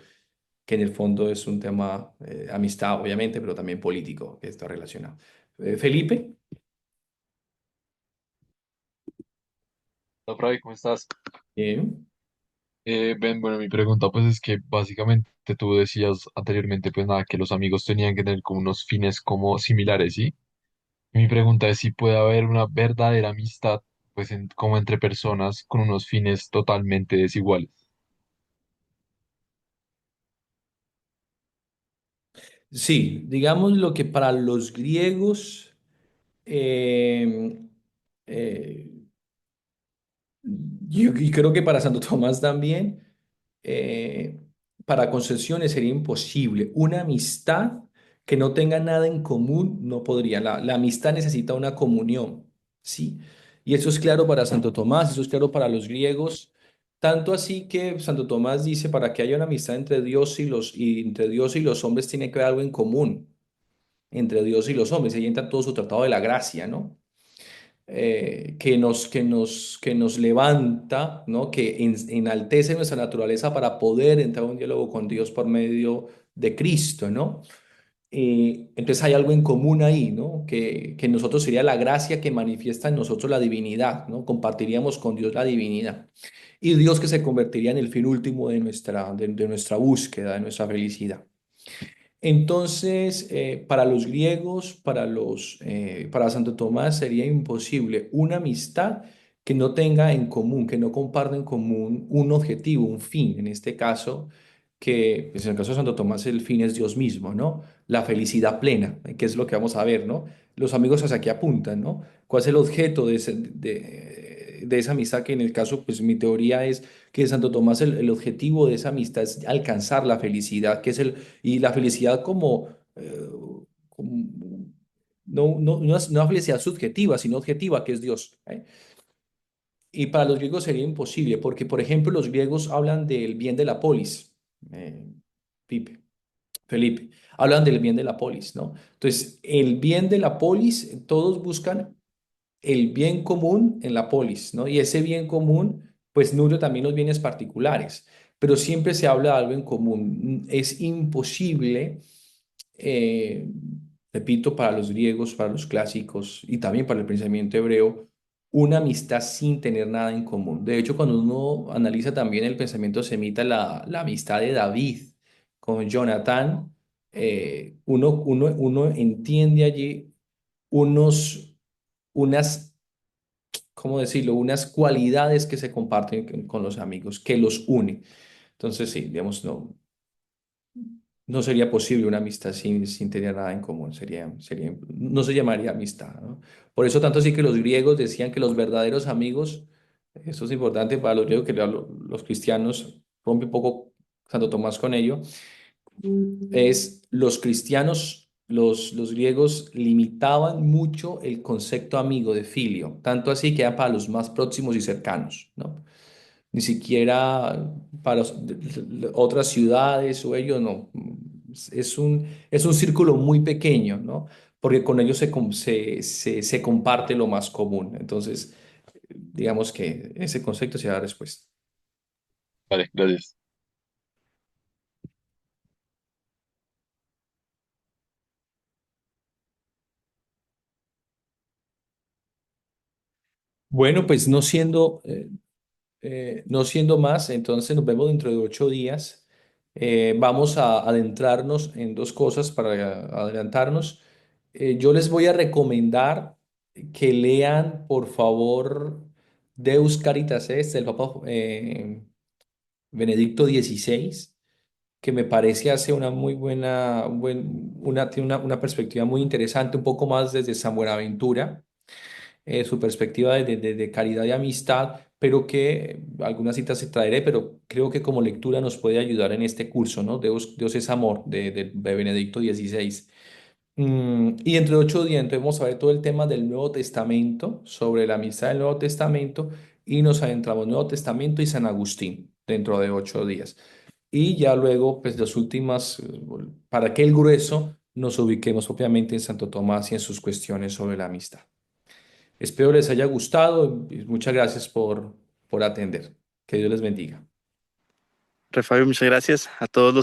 que en el fondo es un tema amistad, obviamente, pero también político, que está relacionado. Felipe. Hola, Fray, ¿cómo estás? Bien. Ben, bueno, mi pregunta pues es que básicamente tú decías anteriormente pues nada, que los amigos tenían que tener como unos fines como similares, ¿sí? Y mi pregunta es si puede haber una verdadera amistad pues como entre personas con unos fines totalmente desiguales. Sí, digamos lo que para los griegos eh, eh, y creo que para Santo Tomás también, eh, para Concepciones sería imposible. Una amistad que no tenga nada en común no podría. La amistad necesita una comunión, ¿sí? Y eso es claro para Santo Tomás, eso es claro para los griegos. Tanto así que Santo Tomás dice, para que haya una amistad entre Dios y entre Dios y los hombres tiene que haber algo en común entre Dios y los hombres. Ahí entra todo su tratado de la gracia, ¿no? Que nos levanta, ¿no? Que enaltece nuestra naturaleza para poder entrar en un diálogo con Dios por medio de Cristo, ¿no? Entonces hay algo en común ahí, ¿no? Que en nosotros sería la gracia que manifiesta en nosotros la divinidad, ¿no? Compartiríamos con Dios la divinidad. Y Dios que se convertiría en el fin último de nuestra búsqueda, de nuestra felicidad. Entonces, para los griegos, para Santo Tomás sería imposible una amistad que no tenga en común, que no comparta en común un objetivo, un fin. En este caso, que pues en el caso de Santo Tomás el fin es Dios mismo, ¿no? La felicidad plena, que es lo que vamos a ver, ¿no? Los amigos hacia qué apuntan, ¿no? ¿Cuál es el objeto de esa amistad? Que en el caso, pues mi teoría es que Santo Tomás el objetivo de esa amistad es alcanzar la felicidad, que es y la felicidad como no es una felicidad subjetiva, sino objetiva, que es Dios. ¿Eh? Y para los griegos sería imposible, porque, por ejemplo, los griegos hablan del bien de la polis, eh, Pipe, Felipe, hablan del bien de la polis, ¿no? Entonces, el bien de la polis, todos buscan el bien común en la polis, ¿no? Y ese bien común, pues nutre también los bienes particulares, pero siempre se habla de algo en común. Es imposible, eh, repito, para los griegos, para los clásicos y también para el pensamiento hebreo, una amistad sin tener nada en común. De hecho, cuando uno analiza también el pensamiento semita, la amistad de David con Jonatán, uno entiende allí unas, ¿cómo decirlo? Unas cualidades que se comparten con los amigos, que los une. Entonces, sí, digamos, no sería posible una amistad sin tener nada en común, no se llamaría amistad, ¿no? Por eso tanto sí que los griegos decían que los verdaderos amigos, esto es importante para los griegos, que los cristianos, rompe un poco Santo Tomás con ello, es los cristianos, los griegos limitaban mucho el concepto amigo de filio, tanto así que era para los más próximos y cercanos, ¿no? Ni siquiera para otras ciudades o ellos, no. Es un círculo muy pequeño, ¿no? porque con ellos se comparte lo más común. Entonces, digamos que ese concepto se da la respuesta. Vale, gracias. Bueno, pues no siendo más, entonces nos vemos dentro de 8 días. Vamos a adentrarnos en dos cosas para adelantarnos. Yo les voy a recomendar que lean, por favor, Deus Caritas Est del Papa Benedicto XVI, que me parece hace una muy buena, tiene una perspectiva muy interesante, un poco más desde San Buenaventura, su perspectiva de caridad y amistad, pero que algunas citas se traeré, pero creo que como lectura nos puede ayudar en este curso, ¿no? Dios es amor, de Benedicto XVI. Y entre 8 días, entonces vamos a ver todo el tema del Nuevo Testamento, sobre la amistad del Nuevo Testamento, y nos adentramos Nuevo Testamento y San Agustín dentro de 8 días. Y ya luego, pues las últimas, para que el grueso nos ubiquemos propiamente en Santo Tomás y en sus cuestiones sobre la amistad. Espero les haya gustado y muchas gracias por atender. Que Dios les bendiga. Refabio, muchas gracias a todos los